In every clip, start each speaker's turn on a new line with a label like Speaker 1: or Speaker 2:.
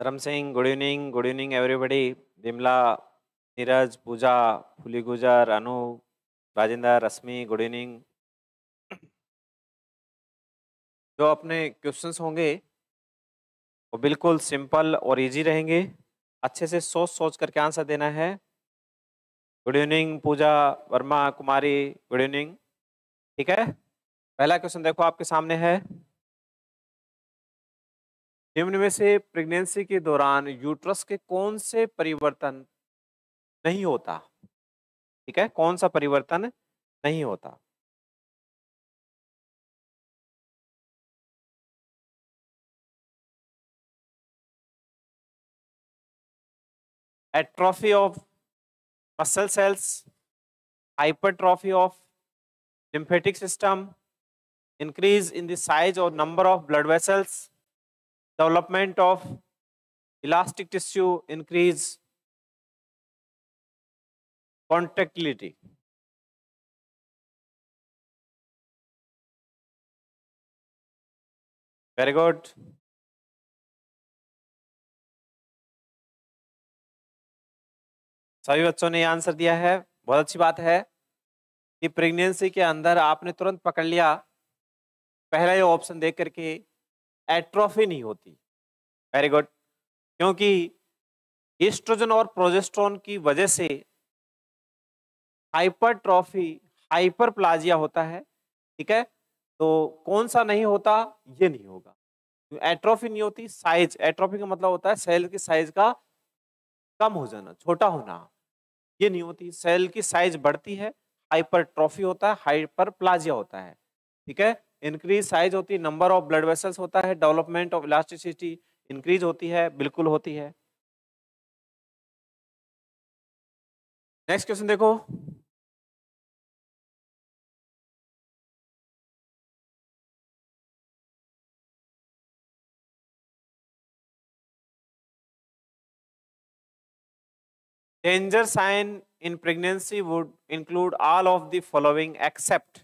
Speaker 1: धर्म Singh, good evening everybody. Bimla, Neeraj, Pooja, Phuli Gujar, Anu, Rajendra, Rashmi, good evening. जो अपने क्वेश्चंस होंगे वो बिल्कुल सिंपल और इजी रहेंगे। अच्छे से सोच सोच करके आंसर देना है। गुड इवनिंग पूजा वर्मा कुमारी, गुड इवनिंग। ठीक है, पहला क्वेश्चन देखो आपके सामने है। निम्न में से प्रेगनेंसी के दौरान यूट्रस के कौन से परिवर्तन नहीं होता? ठीक है, कौन सा परिवर्तन नहीं होता? Atrophy of muscle cells, hypertrophy of lymphatic system, increase in the size or number of blood vessels, development of elastic tissue, increase contractility. Very good. सभी बच्चों ने आंसर दिया है, बहुत अच्छी बात है कि प्रेगनेंसी के अंदर आपने तुरंत पकड़ लिया। पहला ये ऑप्शन देख करके एट्रोफी नहीं होती। वेरी गुड, क्योंकि एस्ट्रोजन और प्रोजेस्टेरोन की वजह से हाइपरट्रॉफी, हाइपरप्लाजिया होता है। ठीक है, तो कौन सा नहीं होता? ये नहीं होगा। एट्रोफी नहीं होती, साइज, एट्रोफी का मतलब होता है सेल की साइज का कम हो जाना, छोटा होना। ये नहीं होती, सेल की साइज बढ़ती है, हाइपरट्रॉफी होता है, हाइपरप्लाजिया होता है। ठीक है, इंक्रीज साइज होती है, नंबर ऑफ ब्लड वेसल्स होता है, डेवलपमेंट ऑफ इलास्टिसिटी इंक्रीज होती है, बिल्कुल होती है। नेक्स्ट क्वेश्चन देखो। Danger sign in pregnancy would include all of the following except.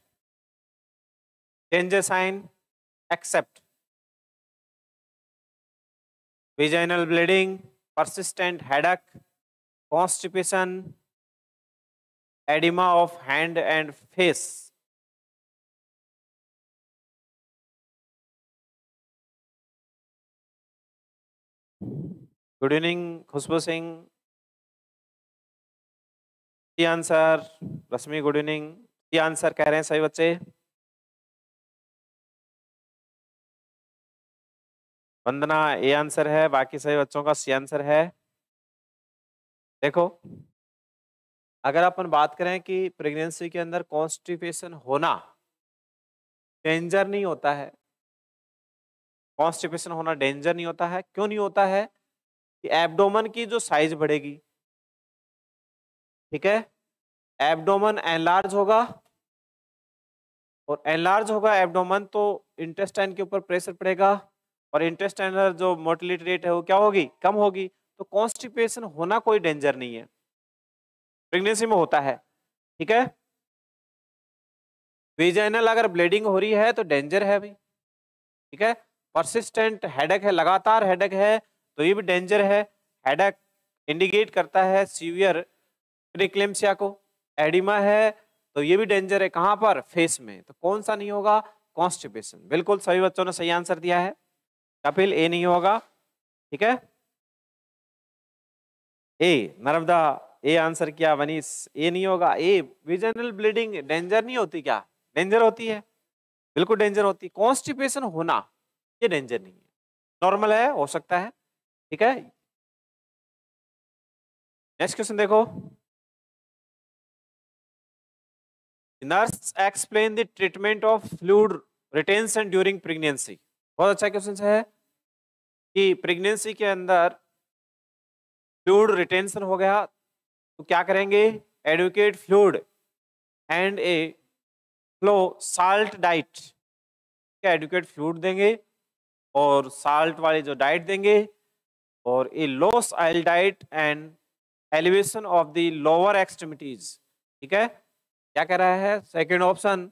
Speaker 1: Danger sign except vaginal bleeding, persistent headache, constipation, edema of hand and face. Good evening, Khushbu Singh. C answer. Rashmi, good evening. C answer कह रहे हैं सभी बच्चे। वंदना, A answer है, बाकी सभी बच्चों का सी आंसर है। देखो, अगर अपन बात करें कि प्रेगनेंसी के अंदर कॉन्स्टिपेशन होना डेंजर नहीं होता है, कॉन्स्टिपेशन होना डेंजर नहीं होता है। क्यों नहीं होता है? कि एब्डोमेन की जो साइज बढ़ेगी, ठीक है, एब्डोमेन एनलार्ज होगा, और एनलार्ज होगा एब्डोमेन तो इंटेस्टाइन के ऊपर प्रेशर पड़ेगा, और इंटेस्टाइनल जो मोटिलिटी रेट है वो क्या होगी? कम होगी। तो कॉन्स्टिपेशन होना कोई डेंजर नहीं है, प्रेगनेंसी में होता है। ठीक है, वेजाइनल अगर ब्लीडिंग हो रही है तो डेंजर है भाई। ठीक है, परसिस्टेंट हेडेक है, लगातार हेडेक है, तो ये भी डेंजर है। हेडेक इंडिकेट करता है सीवियर प्रीक्लेम्सिया को। एडिमा है तो ये भी डेंजर है, कहां पर? फेस में। तो कौन सा नहीं होगा? कॉन्स्टिपेशन। बिल्कुल सभी बच्चों ने सही आंसर दिया है। कपिल, ए नहीं होगा। ठीक है, ए नर्मदा, ए आंसर किया। वनीश, ए नहीं होगा। ए विजनल ब्लीडिंग डेंजर नहीं होती क्या? डेंजर होती है, बिल्कुल डेंजर होती। कॉन्स्टिपेशन होना ये डेंजर नहीं है, नॉर्मल है, हो सकता है। ठीक है, नेक्स्ट क्वेश्चन देखो। Nurse explain the treatment of fluid retention during pregnancy. बहुत अच्छा क्वेश्चन है कि प्रेगनेंसी के अंदर फ्लूइड रिटेंशन हो गया तो क्या करेंगे? Adequate fluid and a low salt diet. क्या एडुकेट फ्लूइड देंगे और साल्ट वाली जो डाइट देंगे, और a low oil diet and elevation of the lower extremities. ठीक है, क्या कह रहा है सेकंड ऑप्शन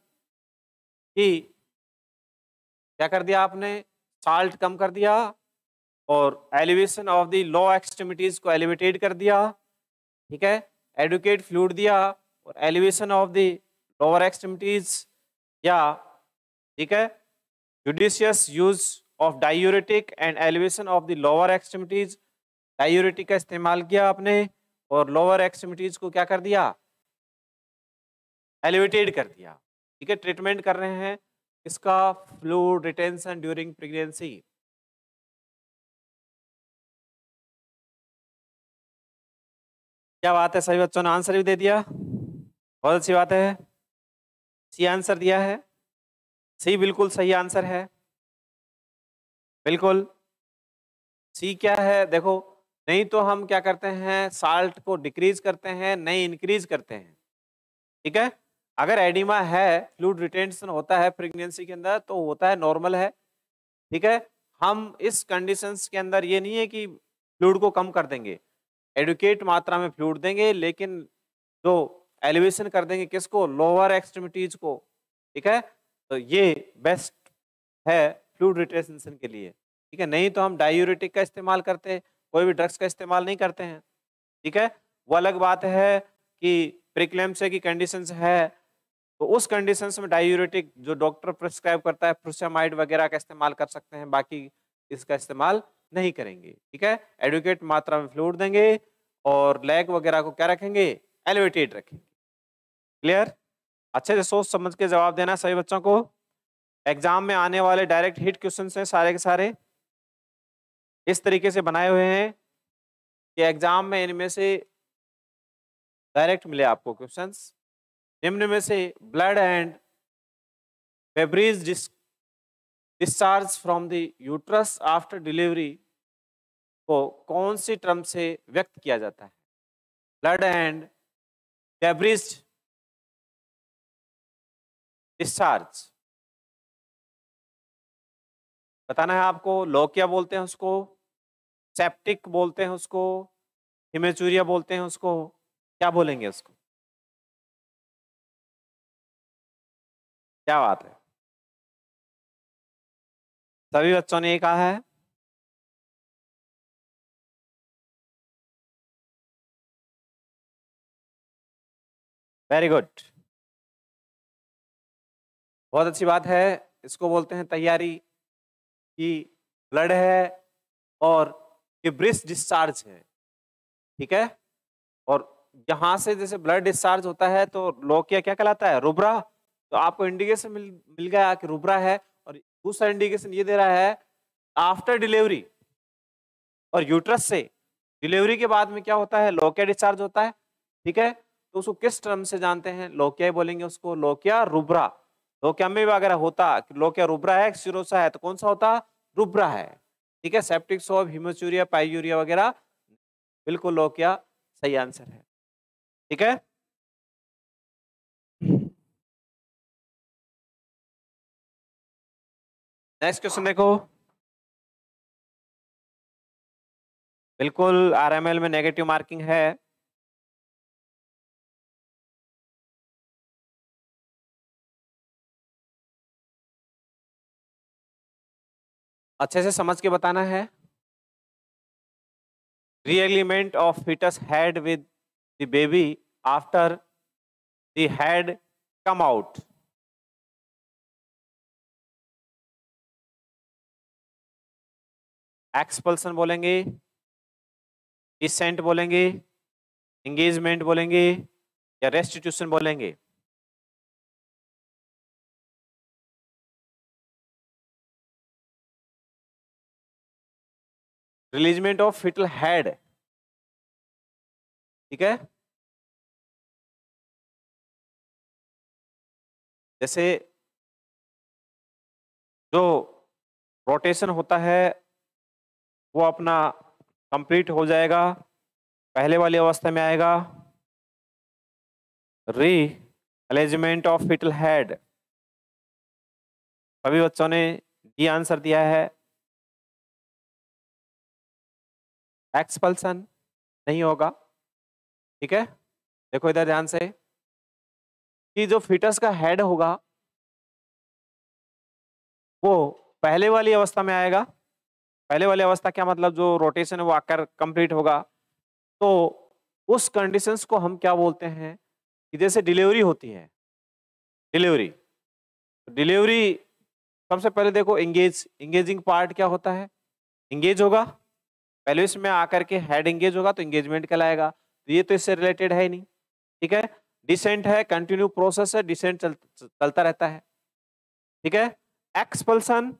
Speaker 1: कि क्या कर दिया आपने? साल्ट कम कर दिया और elevation of the low extremities को एलिवेटेड कर दिया, ठीक है, एडुकेट फ्लूइड दिया और elevation of the lower extremities, या ठीक है judicious use of diuretic and elevation of the lower extremities, diuretic का इस्तेमाल किया आपने और लोअर एक्सट्रीमिटीज को क्या कर दिया, एलिवेटेड कर दिया, ठीक है। ट्रीटमेंट कर रहे हैं इसका फ्लूइड रिटेंशन ड्यूरिंग प्रेगनेंसी। क्या बात है, सभी बच्चों ने आंसर भी दे दिया, बहुत अच्छी बात है। सी आंसर दिया है, सी बिल्कुल सही आंसर है, बिल्कुल सी क्या है देखो, नहीं तो हम क्या करते हैं साल्ट को डिक्रीज करते हैं, नहीं इंक्रीज करते हैं, ठीक है। अगर एडिमा है, फ्लूइड रिटेंशन होता है प्रेगनेंसी के अंदर तो होता है नॉर्मल है, ठीक है। हम इस कंडीशंस के अंदर ये नहीं है कि फ्लूइड को कम कर देंगे, एडुकेट मात्रा में फ्लूइड देंगे, लेकिन जो एलिवेशन कर देंगे किसको, लोअर एक्सट्रीमिटीज को, ठीक है। तो ये बेस्ट है फ्लूइड रिटेंशन के लिए, ठीक है। नहीं तो हम डायूरेटिक का इस्तेमाल करते हैं, कोई भी ड्रग्स का इस्तेमाल नहीं करते हैं, ठीक है। वो अलग बात है कि प्रीक्लेम्सिया की कंडीशंस है तो उस कंडीशंस में डायूरेटिक जो डॉक्टर प्रिस्क्राइब करता है फ्रुसेमाइड वगैरह का इस्तेमाल कर सकते हैं, बाकी इसका इस्तेमाल नहीं करेंगे, ठीक है। एडुकेट मात्रा में फ्लूइड देंगे और लेग वगैरह को क्या रखेंगे, एलिवेटेड रखेंगे। क्लियर, अच्छे से सोच समझ के जवाब देना सभी बच्चों को। एग्जाम में आने वाले डायरेक्ट हिट क्वेश्चन हैं सारे के सारे, इस तरीके से बनाए हुए हैं कि एग्जाम में इनमें से डायरेक्ट मिले आपको क्वेश्चंस। निम्न में से blood and debris discharge from the uterus after delivery को कौन सी टर्म से व्यक्त किया जाता है, ब्लड एंड फेब्रिज डिस्चार्ज बताना है आपको। लोकिया बोलते हैं उसको, सेप्टिक बोलते हैं उसको, हिमेचूरिया बोलते हैं उसको, क्या बोलेंगे उसको, क्या बात है, सभी बच्चों ने ये कहा है। वेरी गुड, बहुत अच्छी बात है। इसको बोलते हैं तैयारी कि ब्लड है और ब्रिस डिस्चार्ज है, ठीक है। और यहां से जैसे ब्लड डिस्चार्ज होता है तो लोकिया क्या कहलाता है, रुब्रा। तो आपको इंडिकेशन मिल गया कि रुब्रा है, और दूसरा इंडिकेशन ये दे रहा है आफ्टर डिलीवरी और यूट्रस से डिलीवरी के बाद में क्या होता है, लोकिया डिस्चार्ज होता है, ठीक है। तो उसको किस टर्म से जानते हैं, लोकिया बोलेंगे उसको, लोकिया रुब्रा। लोकिया में भी अगर होता कि लोकिया रुब्रा है, सिरोसा है, तो कौन सा होता, रुब्रा है, ठीक है। सेप्टिक सोब, हिमोचूरिया, पाइयूरिया वगैरह, बिल्कुल लोकिया सही आंसर है, ठीक है। नेक्स्ट क्वेश्चन देखो, बिल्कुल आरएमएल में नेगेटिव मार्किंग है। अच्छे से समझ के बताना है। Re-alignment of fetus head with the baby after the head come out. Expulsion बोलेंगे, डिसेंट बोलेंगे, एंगेजमेंट बोलेंगे या रेस्टिट्यूशन बोलेंगे। रिलीजमेंट ऑफ फिटल हेड, ठीक है। जैसे जो रोटेशन होता है वो अपना कंप्लीट हो जाएगा, पहले वाली अवस्था में आएगा री अरेंजमेंट ऑफ फिटल हेड। सभी बच्चों ने डी आंसर दिया है। एक्सपल्सन नहीं होगा, ठीक है। देखो इधर ध्यान से कि जो फिटस का हेड होगा वो पहले वाली अवस्था में आएगा, पहले वाली अवस्था क्या मतलब, जो रोटेशन है वो आकर कंप्लीट होगा। तो उस कंडीशंस को हम क्या बोलते हैं कि जैसे डिलीवरी होती है, डिलीवरी डिलीवरी सबसे पहले देखो इंगेजिंग पार्ट क्या होता है, इंगेज होगा पहले इसमें आकर के हेड इंगेज होगा तो इंगेजमेंट कहलाएगा, तो ये तो इससे रिलेटेड है ही नहीं। ठीक है, डिसेंट है, कंटिन्यू प्रोसेस है, डिसेंट चलता रहता है। ठीक है, एक्सपल्सन,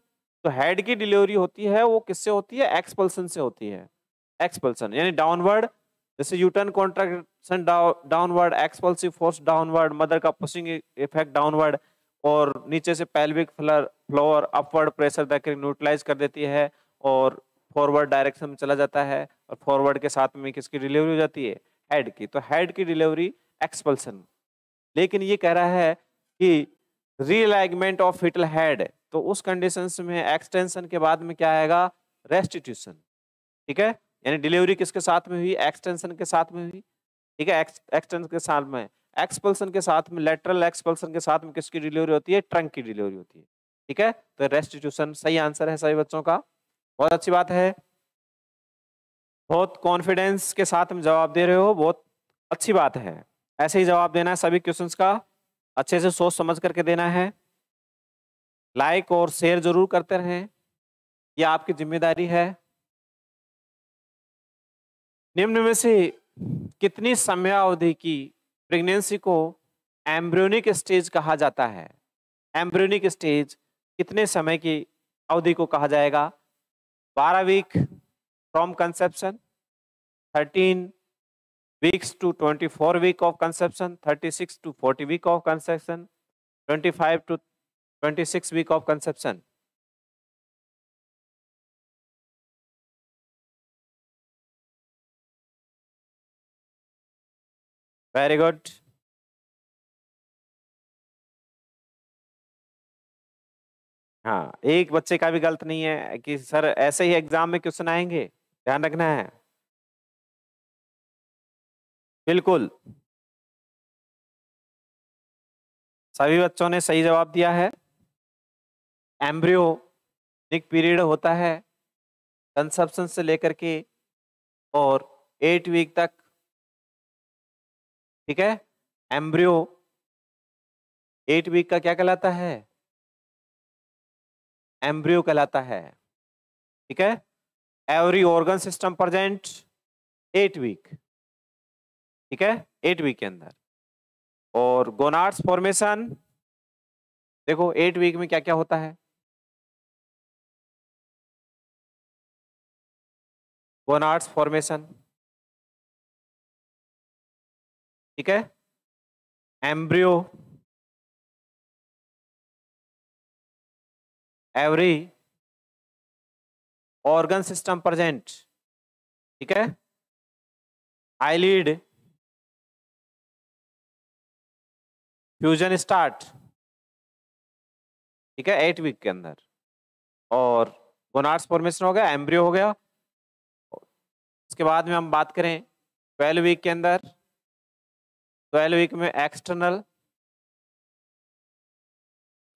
Speaker 1: तो हेड की डिलीवरी होती है वो किससे होती है, एक्सपल्सन से होती है। एक्सपल्सन यानी डाउनवर्ड, जैसे uterine contraction downward, expulsive force downward, mother का पुशिंग इफेक्ट डाउनवर्ड, और नीचे से पेल्विक फ्लोर अपवर्ड प्रेशर देकर न्यूट्रलाइज कर देती है और फॉरवर्ड डायरेक्शन में चला जाता है, और फॉरवर्ड के साथ में किसकी डिलीवरी हो जाती है, हेड की। तो हेड की डिलीवरी एक्सपल्सन। लेकिन ये कह रहा है कि रीअलाइनमेंट ऑफ फिटल हेड, तो उस कंडीशंस में एक्सटेंशन के बाद में क्या आएगा, रेस्टिट्यूशन। ठीक है, यानी डिलीवरी किसके साथ में हुई, एक्सटेंशन के साथ में हुई। ठीक है, एक्सटेंशन के साथ में, एक्सपल्सन के साथ में, लेटरल एक्सपल्सन के साथ में किसकी डिलीवरी होती है, ट्रंक की डिलीवरी होती है। ठीक है, तो रेस्टिट्यूशन सही आंसर है सभी बच्चों का। बहुत अच्छी बात है, बहुत कॉन्फिडेंस के साथ में जवाब दे रहे हो, बहुत अच्छी बात है। ऐसे ही जवाब देना है सभी क्वेश्चंस का, अच्छे से सोच समझ करके देना है। लाइक और शेयर जरूर करते रहें, ये आपकी जिम्मेदारी है। निम्न में से कितनी समयावधि की प्रेगनेंसी को एम्ब्रियोनिक स्टेज कहा जाता है, एम्ब्रियोनिक स्टेज कितने समय की अवधि को कहा जाएगा, 12 week from conception, 13 weeks to 24 week of conception, 36 to 40 week of conception, 25 to 26 week of conception. Very good. हाँ, एक बच्चे का भी गलत नहीं है कि सर ऐसे ही एग्जाम में क्वेश्चन आएंगे, ध्यान रखना है। बिल्कुल, सभी बच्चों ने सही जवाब दिया है। एम्ब्रियोनिक पीरियड होता है कंसेप्शन से लेकर के और 8 वीक तक। ठीक है, एम्ब्रियो 8 वीक का क्या कहलाता है, एम्ब्रियो कहलाता है। ठीक है, every organ system present 8 week. ठीक है, 8 वीक के अंदर। और गोनाड्स फॉर्मेशन देखो 8 वीक में क्या क्या होता है, गोनाड्स फॉर्मेशन। ठीक है, embryo, every organ system present. ठीक है, आईलिड, फ्यूजन स्टार्ट। ठीक है, 8 वीक के अंदर। और गोनाड्स फॉर्मेशन हो गया, एम्ब्रियो हो गया। उसके बाद में हम बात करें 12 वीक के अंदर, 12 वीक में एक्सटर्नल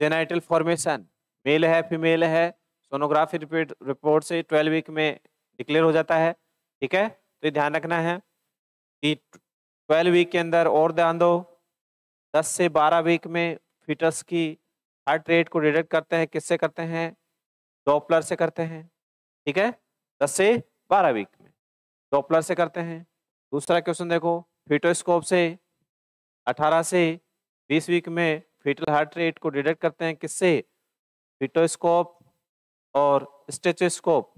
Speaker 1: जेनाइटल फॉर्मेशन, मेल है फीमेल है, सोनोग्राफी रिपोर्ट से 12 वीक में डिक्लेयर हो जाता है। ठीक है, तो ये ध्यान रखना है कि 12 वीक के अंदर, और ध्यान दो 10 से 12 वीक में फीटस की हार्ट रेट को डिटेक्ट करते हैं, किससे करते हैं, डॉपलर से करते हैं। ठीक है, 10 से 12 वीक में डॉपलर से करते हैं। दूसरा क्वेश्चन देखो, फीटोस्कोप से 18 से 20 वीक में फीटल हार्ट रेट को डिटेक्ट करते हैं, किससे, फीटोस्कोप और स्टेथोस्कोप।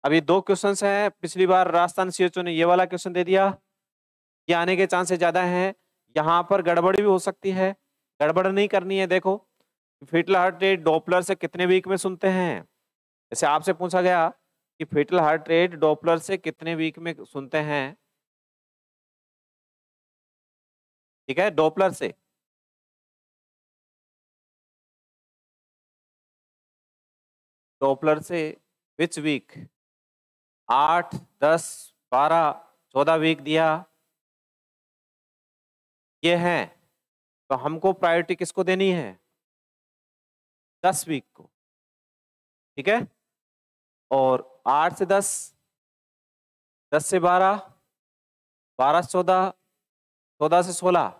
Speaker 1: अभी 2 क्वेश्चंस हैं, पिछली बार राजस्थान सीएचओ ने ये वाला क्वेश्चन दे दिया, ये आने के चांसेस ज्यादा हैं। यहाँ पर गड़बड़ भी हो सकती है, गड़बड़ नहीं करनी है। देखो फीटल हार्ट रेट डॉपलर से कितने वीक में सुनते हैं, जैसे आपसे पूछा गया कि फीटल हार्ट रेट डॉपलर से कितने वीक में सुनते हैं। ठीक है, डॉपलर से विच वीक, 8, 10, 12, 14 वीक दिया, ये है। तो हमको प्रायोरिटी किसको देनी है, 10 वीक को। ठीक है, और 8 से 10, 10 से 12, 12 से 14, 14 से 16।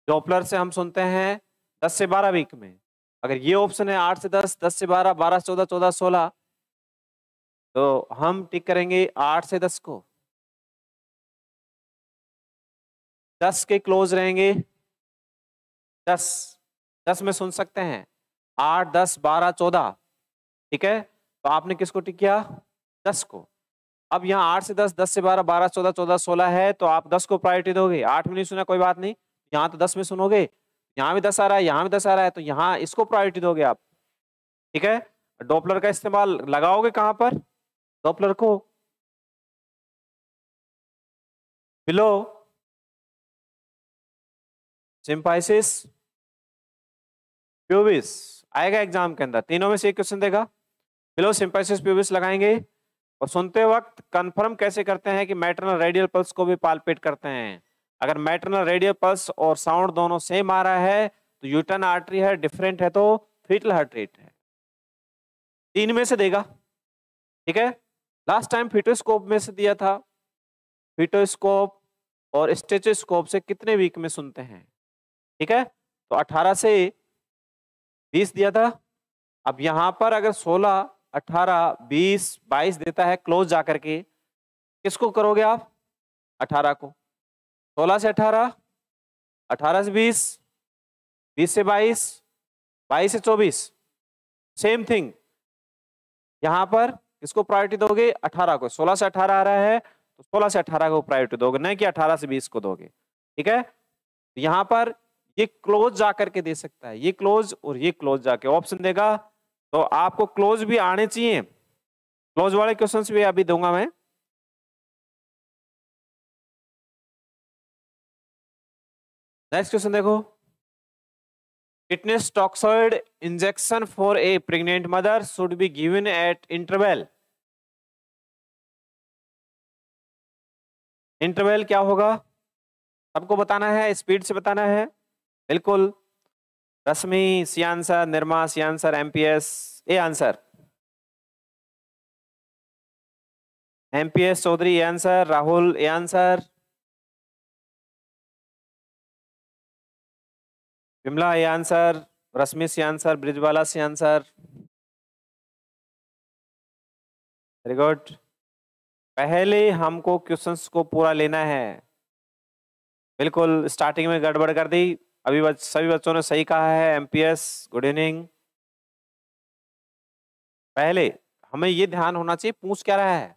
Speaker 1: डॉपलर से हम सुनते हैं 10 से 12 वीक में। अगर ये ऑप्शन है 8 से 10, 10 से 12, 12 से 14, 14 से 16, तो हम टिक करेंगे 8 से 10 को। 10 के क्लोज रहेंगे, 10 10 में सुन सकते हैं 8, 10, 12, 14। ठीक है, तो आपने किसको टिक किया? 10 को। अब यहाँ 8 से 10, 10 से 12, 12 से 14, 14 से 16 है, तो आप 10 को प्रायोरिटी दोगे। 8 में नहीं सुना कोई बात नहीं, यहाँ तो 10 में सुनोगे। यहाँ भी 10 आ रहा है, यहाँ भी 10 आ रहा है, तो यहाँ इसको प्रायोरिटी दोगे आप। ठीक है, डॉपलर का इस्तेमाल लगाओगे कहां पर? डॉपलर को बिलो सिम्पाइसिस प्यूबिस आएगा एग्जाम के अंदर, तीनों में से एक क्वेश्चन देगा। बिलो सिम्पाइसिस प्यूबिस लगाएंगे। और सुनते वक्त कंफर्म कैसे करते हैं कि मैटरनल रेडियल पल्स को भी पाल्पेट करते हैं। अगर मैटरनल रेडियल पल्स और साउंड दोनों सेम आ रहा है तो यूटर्न आर्टरी है, डिफरेंट है तो फीटल हार्ट रेट है। तीन में से देगा। ठीक है, लास्ट टाइम फिटोस्कोप में से दिया था। फिटोस्कोप और स्टेथोस्कोप से कितने वीक में सुनते हैं? ठीक है, तो 18 से 20 दिया था। अब यहां पर अगर 16, 18, 20, 22 देता है क्लोज जाकर के, किसको करोगे आप? 18 को। 16 से 18, 18 से 20, 20 से 22, 22 से 24, सेम थिंग। यहां पर किसको प्रायोरिटी दोगे? 18 को। 16 से 18 आ रहा है तो 16 से 18 को प्रायोरिटी दोगे, नहीं कि 18 से 20 को दोगे। ठीक है, यहां पर ये क्लोज जाकर के दे सकता है, ये क्लोज और ये क्लोज जाके ऑप्शन देगा, तो आपको क्लोज भी आने चाहिए। क्लोज वाले क्वेश्चंस भी अभी दूंगा मैं। नेक्स्ट क्वेश्चन देखो, tetanus toxoid injection for a pregnant mother should be given at interval. Interval क्या होगा सबको बताना है, स्पीड से बताना है। बिल्कुल, Rashmi C answer, Nirma C answer, MPS A answer, MPS Chaudhary A answer, Rahul A answer, Vimla A answer, Rashmi C answer, Brijwala C answer. Very good. पहले हमको क्वेश्चंस को पूरा लेना है। बिल्कुल, स्टार्टिंग में गड़बड़ कर दी। अभी सभी बच्चों ने सही कहा है। MPS good evening. पहले हमें ये ध्यान होना चाहिए पूछ क्या रहा है।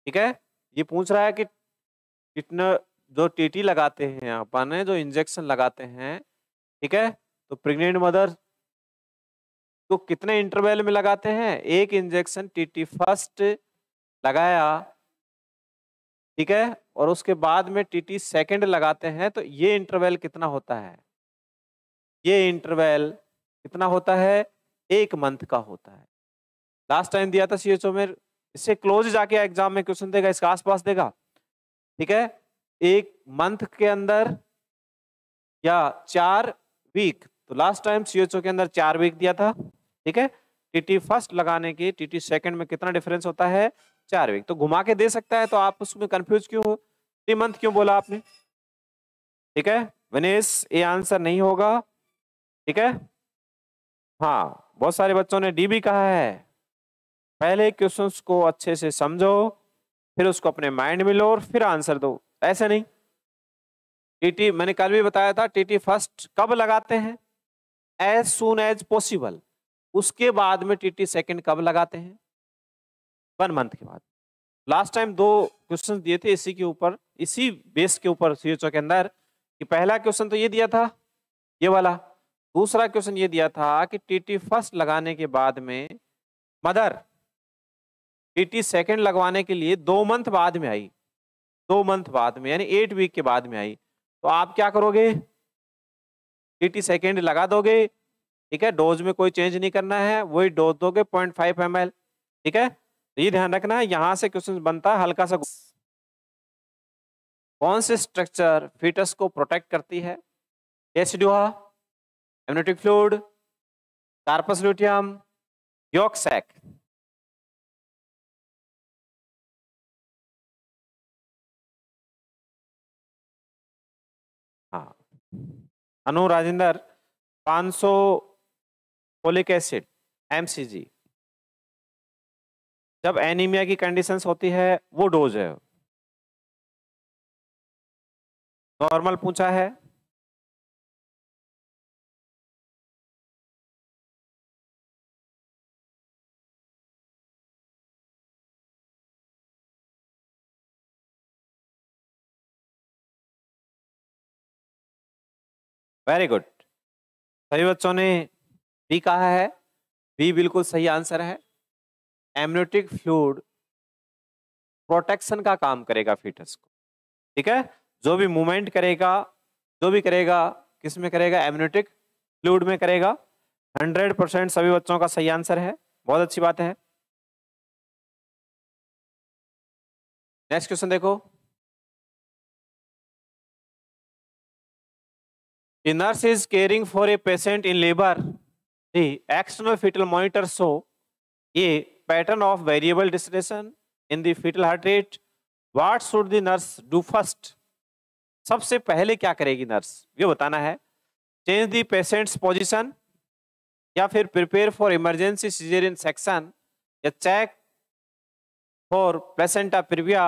Speaker 1: ठीक है, ये पूछ रहा है कि कितना जो टीटी लगाते हैं अपन, जो इंजेक्शन लगाते हैं, ठीक है, तो प्रेग्नेंट मदर तो कितने इंटरवल में लगाते हैं? एक इंजेक्शन टीटी फर्स्ट लगाया, ठीक है, और उसके बाद में टीटी सेकंड लगाते हैं, तो ये इंटरवल कितना होता है? ये इंटरवल कितना होता है? 1 मंथ का होता है। लास्ट टाइम दिया था सीएचओ में, इससे क्लोज जाके एग्जाम में क्वेश्चन देगा, इसके आसपास देगा। ठीक है, 1 मंथ के अंदर या 4 वीक, तो लास्ट टाइम सीएचओ के अंदर 4 वीक दिया था। ठीक है, टीटी फर्स्ट लगाने के टीटी सेकंड में कितना डिफरेंस होता है? 4 वीक। तो घुमा के दे सकता है, तो आप उसमें कंफ्यूज क्यों हो? 3 मंथ क्यों बोला आपने? ठीक है, विनेश ये आंसर नहीं होगा। ठीक है, हाँ, बहुत सारे बच्चों ने डी भी कहा है। पहले क्वेश्चंस को अच्छे से समझो, फिर उसको अपने माइंड में लो और फिर आंसर दो, ऐसे नहीं। टीटी मैंने कल भी बताया था, टीटी फर्स्ट कब लगाते हैं? As soon as possible. उसके बाद में टीटी सेकंड कब लगाते हैं? 1 मंथ के बाद। लास्ट टाइम 2 क्वेश्चन दिए थे इसी के ऊपर, इसी बेस के ऊपर सीएचओ के अंदर, कि पहला क्वेश्चन तो ये दिया था, ये वाला। दूसरा क्वेश्चन ये दिया था कि टीटी फर्स्ट लगाने के बाद में मदर टीटी सेकंड लगवाने के लिए 2 मंथ बाद में आई, 2 मंथ बाद में, यानी 8 वीक के बाद में आई। तो आप क्या करोगे? टीटी सेकंड लगा दोगे। ठीक है, डोज में कोई चेंज नहीं करना है, वही डोज दोगे 0.5 ml। ठीक है, तो ये ध्यान रखना है, यहां से क्वेश्चन बनता है हल्का सा। कौन से स्ट्रक्चर फीटस को प्रोटेक्ट करती है? Decidua, amniotic fluid, corpus luteum, yolk sac. हाँ। Anu Rajendra, 500 folic acid MCG जब एनीमिया की कंडीशंस होती है वो डोज है। नॉर्मल पूछा है। वेरी गुड, सभी बच्चों ने बी कहा है। बी बिल्कुल सही आंसर है। एमनियोटिक फ्लूइड प्रोटेक्शन का काम करेगा फीटस को। ठीक है, जो भी मूवमेंट करेगा, जो भी करेगा, किस में करेगा? एमनियोटिक फ्लूइड में करेगा। 100% सभी बच्चों का सही आंसर है, बहुत अच्छी बात है। नेक्स्ट क्वेश्चन देखो। A nurse is caring for a patient in labor. The external fetal monitor show a pattern of variable deceleration in the fetal heart rate. What should the nurse do first? सबसे पहले क्या करेगी nurse, ये बताना है। Change the patients position, या फिर prepare for emergency caesarean section, या चेक फॉर प्लेसेंटा प्रिविया,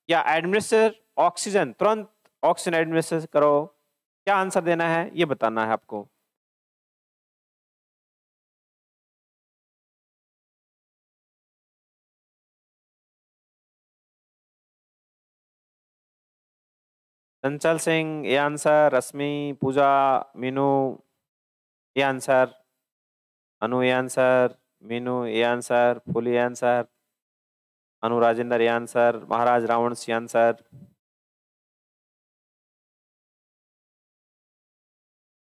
Speaker 1: या एडमिनिस्टर ऑक्सीजन, तुरंत ऑक्सीजन एडमिनिस्टर करो। क्या आंसर देना है ये बताना है आपको। चंचल सिंह ये आंसर, रश्मि, पूजा, मीनू ये आंसर, अनु ये आंसर, मीनू ये आंसर, फुल ये आंसर, अनु राजेंद्र ये आंसर, महाराज रावण ये आंसर।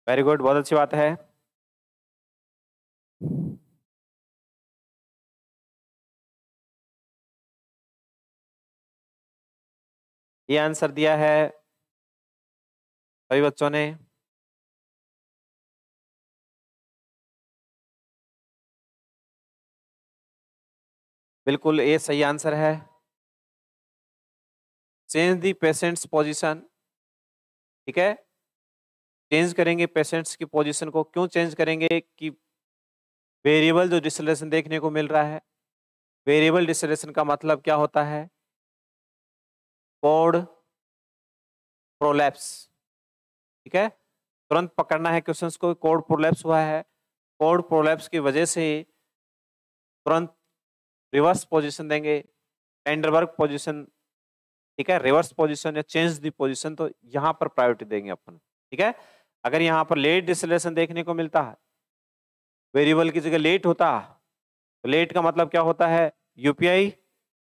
Speaker 1: वेरी गुड, बहुत अच्छी बात है। ये आंसर दिया है सभी बच्चों ने। बिल्कुल ये सही आंसर है। चेंज दी पेशेंट्स पोजीशन, ठीक है, चेंज करेंगे पेशेंट्स की पोजीशन को। क्यों चेंज करेंगे कि वेरिएबल जो डिसलेशन देखने को मिल रहा है, वेरिएबल डिसलेशन का मतलब क्या होता है? Code prolapse. ठीक है, तुरंत पकड़ना है क्वेश्चंस को। कोड प्रोलैप्स हुआ है, कोड प्रोलैप्स की वजह से तुरंत रिवर्स पोजीशन देंगे, टेंडरबर्ग पोजीशन। ठीक है, रिवर्स पोजीशन या चेंज दी पोजीशन, तो यहां पर प्रायोरिटी देंगे अपन। ठीक है, अगर यहाँ पर लेट डिसलेशन देखने को मिलता है, वेरिएबल की जगह लेट होता, तो लेट का मतलब क्या होता है? यूपीआई,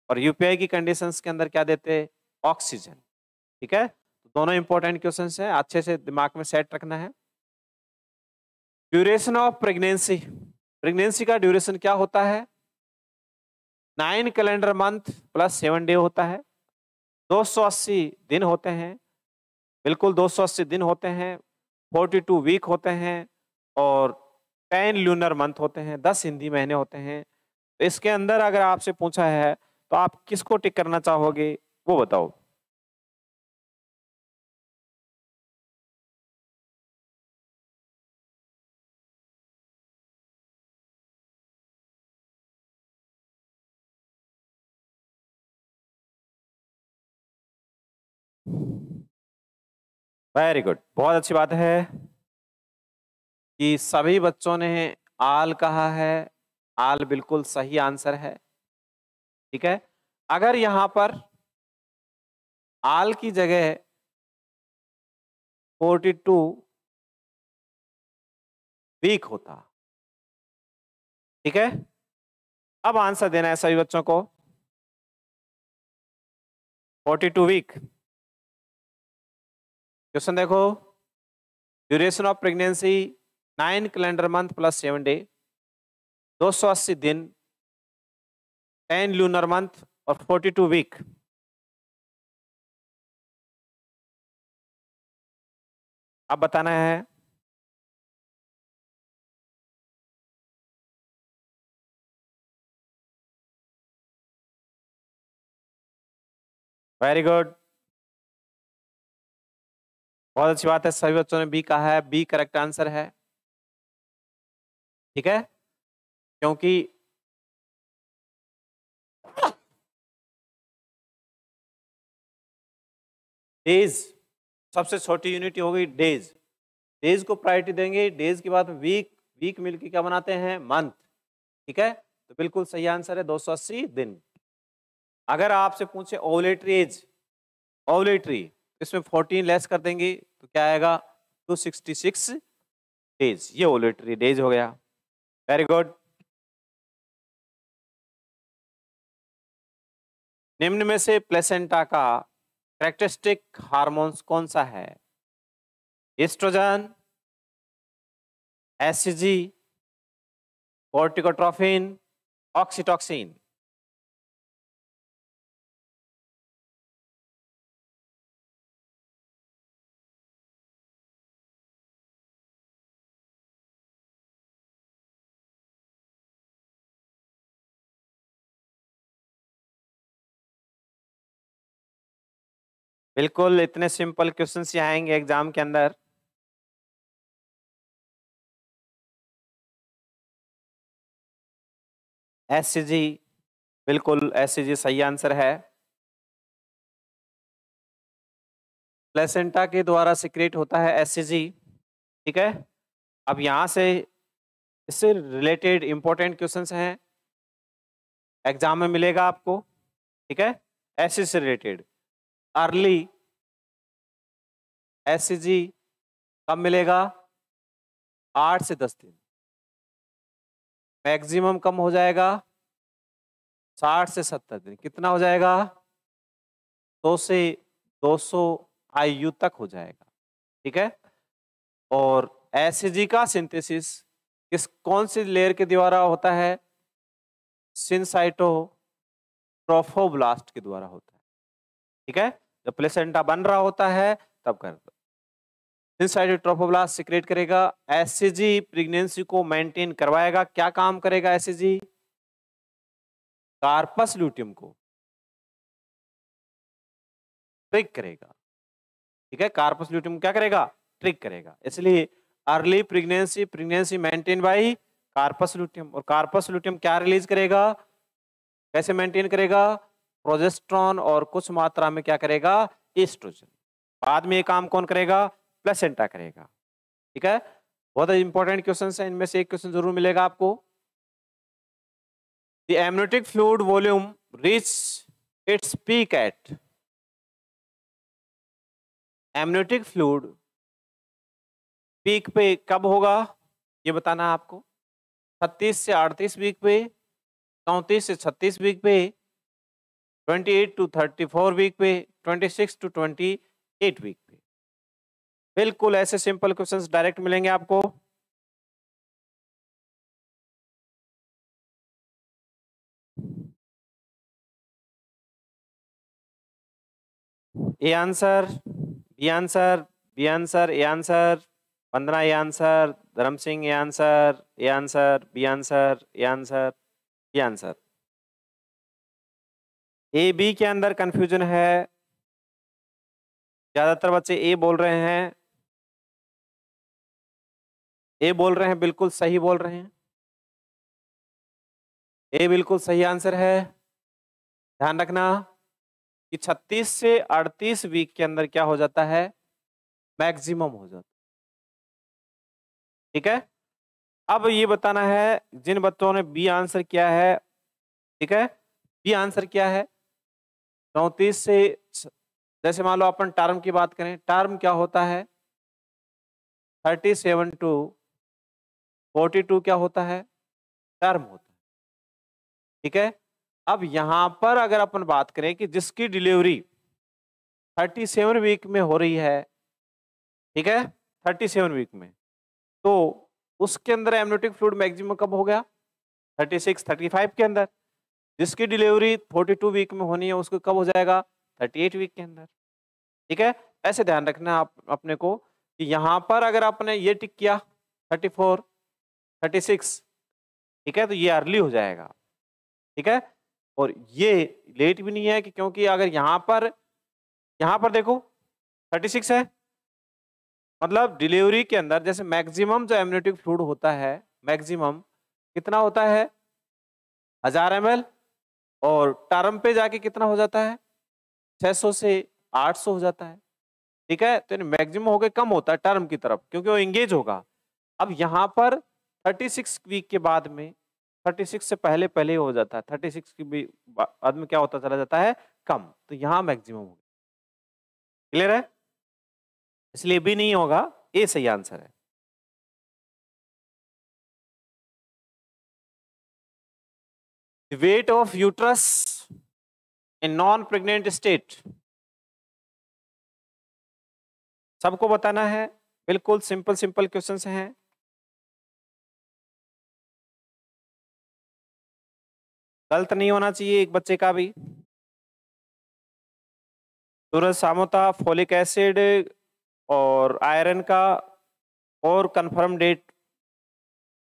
Speaker 1: और यूपीआई की कंडीशंस के अंदर क्या देते हैं? ऑक्सीजन। ठीक है, तो दोनों इंपॉर्टेंट क्वेश्चंस हैं, अच्छे से दिमाग में सेट रखना है। ड्यूरेशन ऑफ प्रेगनेंसी, प्रेगनेंसी का ड्यूरेशन क्या होता है? 9 कैलेंडर मंथ प्लस 7 डे होता है। 280 दिन होते हैं, बिल्कुल 280 दिन होते हैं। 42 वीक होते हैं, और 10 लूनर मंथ होते हैं, 10 हिंदी महीने होते हैं। तो इसके अंदर अगर आपसे पूछा है तो आप किसको टिक करना चाहोगे, वो बताओ। वेरी गुड, बहुत अच्छी बात है कि सभी बच्चों ने आल कहा है। आल बिल्कुल सही आंसर है। ठीक है, अगर यहां पर आल की जगह 42 वीक होता, ठीक है, अब आंसर देना है सभी बच्चों को। 42 वीक। क्वेश्चन देखो, duration of pregnancy 9 calendar month plus 7 day, 280 दिन, 10 लूनर मंथ और 42 वीक। अब बताना है। वेरी गुड, बहुत अच्छी बात है, सभी बच्चों ने बी कहा है, बी करेक्ट आंसर है। ठीक है, क्योंकि डेज सबसे छोटी यूनिट हो गई डेज, डेज को प्रायोरिटी देंगे, डेज के बाद वीक, वीक मिलकर क्या बनाते हैं, मंथ। ठीक है, तो बिल्कुल सही आंसर है 280 दिन। अगर आपसे पूछे ओवुलेटरी एज, ओवुलेटरी, इसमें 14 लेस कर देंगे तो क्या आएगा, 266 डेज, ये ओवुलेटरी डेज हो गया। Very good. निम्न में से प्लेसेंटा का कैरेक्टरिस्टिक हार्मोन्स कौन सा है, एस्ट्रोजन, एससीजी, कोर्टिकोट्रोफिन, ऑक्सीटॉक्सिन। बिल्कुल, इतने सिंपल क्वेश्चंस ही आएंगे एग्जाम के अंदर। एससीजी, बिल्कुल एससीजी सही आंसर है। प्लेसेंटा के द्वारा सिक्रेट होता है एससीजी। ठीक है, अब यहां से इससे रिलेटेड इंपॉर्टेंट क्वेश्चंस हैं, एग्जाम में मिलेगा आपको। ठीक है, एससीजी से रिलेटेड अर्ली एससीजी कब मिलेगा, 8 से 10 दिन। मैक्सिमम कम हो जाएगा 60 से 70 दिन, कितना हो जाएगा, 100 से 200 IU तक हो जाएगा। ठीक है, और एससीजी का सिंथेसिस किस कौन सी लेयर के द्वारा होता है, सिनसाइटोट्रोफोब्लास्ट के द्वारा होता है। ठीक है, जब प्लेसेंटा बन रहा होता है तब करता, सिनसाइटोट्रोफोब्लास्ट सिक्रेट करेगा, एससीजी प्रेगनेंसी को मेंटेन करवाएगा। क्या काम करेगा एससीजी, कार्पस ल्यूटियम को ट्रिक करेगा। ठीक है, कार्पस ल्यूटियम क्या करेगा, ट्रिक करेगा, इसलिए early pregnancy, pregnancy maintain by corpus luteum. और कार्पस ल्यूटियम क्या रिलीज करेगा, कैसे मेंटेन करेगा, प्रोजेस्टेरॉन और कुछ मात्रा में क्या करेगा, एस्ट्रोजन। बाद में ये काम कौन करेगा, प्लेसेंटा करेगा। ठीक है, बहुत इंपॉर्टेंट क्वेश्चन है, इनमें से एक क्वेश्चन जरूर मिलेगा आपको। The amniotic fluid volume reach its peak at, amniotic fluid peak पे कब होगा, ये बताना है आपको। 36 से 38 वीक पे, 34 से 36 वीक पे, 28 to 34 वीक पे, 26 to 28 वीक पे। बिल्कुल ऐसे सिंपल क्वेश्चंस डायरेक्ट मिलेंगे आपको। A answer, B answer, B answer, A answer, 15 A answer, Dharam Singh A answer, A answer, B answer, A answer, A answer. A B के अंदर कंफ्यूजन है, ज्यादातर बच्चे ए बोल रहे हैं, ए बोल रहे हैं, बिल्कुल सही बोल रहे हैं, ए बिल्कुल सही आंसर है। ध्यान रखना कि 36 से 38 वीक के अंदर क्या हो जाता है, मैक्सिमम हो जाता है। ठीक है, अब ये बताना है जिन बच्चों ने बी आंसर किया है। ठीक है, बी आंसर क्या है, 34 से, जैसे मान लो अपन टर्म की बात करें, टर्म क्या होता है, 37 to 42 क्या होता है, टर्म होता है। ठीक है, अब यहां पर अगर अपन बात करें कि जिसकी डिलीवरी 37 वीक में हो रही है, ठीक है, 37 वीक में, तो उसके अंदर एमनियोटिक फ्लूइड मैक्सिमम कब हो गया, 36 35 के अंदर। जिसकी डिलीवरी 42 वीक में होनी है उसको कब हो जाएगा, 38 वीक के अंदर। ठीक है, ऐसे ध्यान रखना आप अपने को कि यहां पर अगर आपने ये टिक किया 34 36, ठीक है, तो ये अर्ली हो जाएगा। ठीक है, और ये लेट भी नहीं है कि क्योंकि अगर यहाँ पर यहां पर देखो 36 है, मतलब डिलीवरी के अंदर जैसे मैक्सिमम जो एमनियोटिक फ्लूइड होता है मैक्सिमम कितना होता है 1000 ml, और टर्म पे जाके कितना हो जाता है 600 से 800 हो जाता है। ठीक है, तो मैक्सिमम होके कम होता है टर्म की तरफ क्योंकि वो एंगेज होगा। अब यहाँ पर 36 वीक के बाद में 36 से पहले पहले हो जाता है, 36 के बाद में क्या होता चला जाता है कम, तो यहाँ मैक्सिमम होगा। क्लियर है, इसलिए भी नहीं होगा, ए सही आंसर है। Weight of uterus in non pregnant state सबको बताना है, बिल्कुल सिंपल सिंपल क्वेश्चंस हैं। गलत नहीं होना चाहिए एक बच्चे का भी। सूरज सामोता, फोलिक एसिड और आयरन का और कंफर्म डेट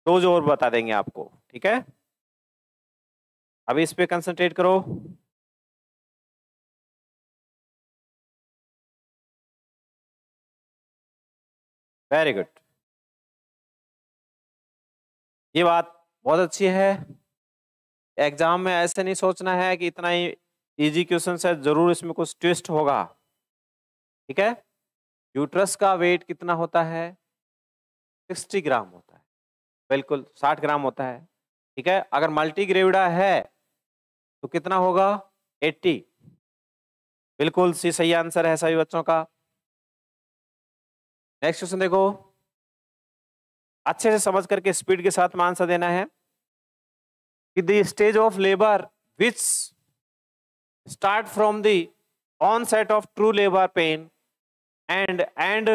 Speaker 1: डोज और बता देंगे आपको। ठीक है, अभी इस पे कंसंट्रेट करो। वेरी गुड, ये बात बहुत अच्छी है। एग्जाम में ऐसे नहीं सोचना है कि इतना ही इजी क्वेश्चन है, जरूर इसमें कुछ ट्विस्ट होगा। ठीक है, यूट्रस का वेट कितना होता है 60 ग्राम होता है, बिल्कुल 60 ग्राम होता है। ठीक है, अगर मल्टीग्रेविडा है तो कितना होगा 80। बिल्कुल सी सही आंसर है सभी बच्चों का। नेक्स्ट क्वेश्चन देखो, अच्छे से समझ करके स्पीड के साथ में आंसर देना है कि the stage of labour which start from the onset of true labor pain and end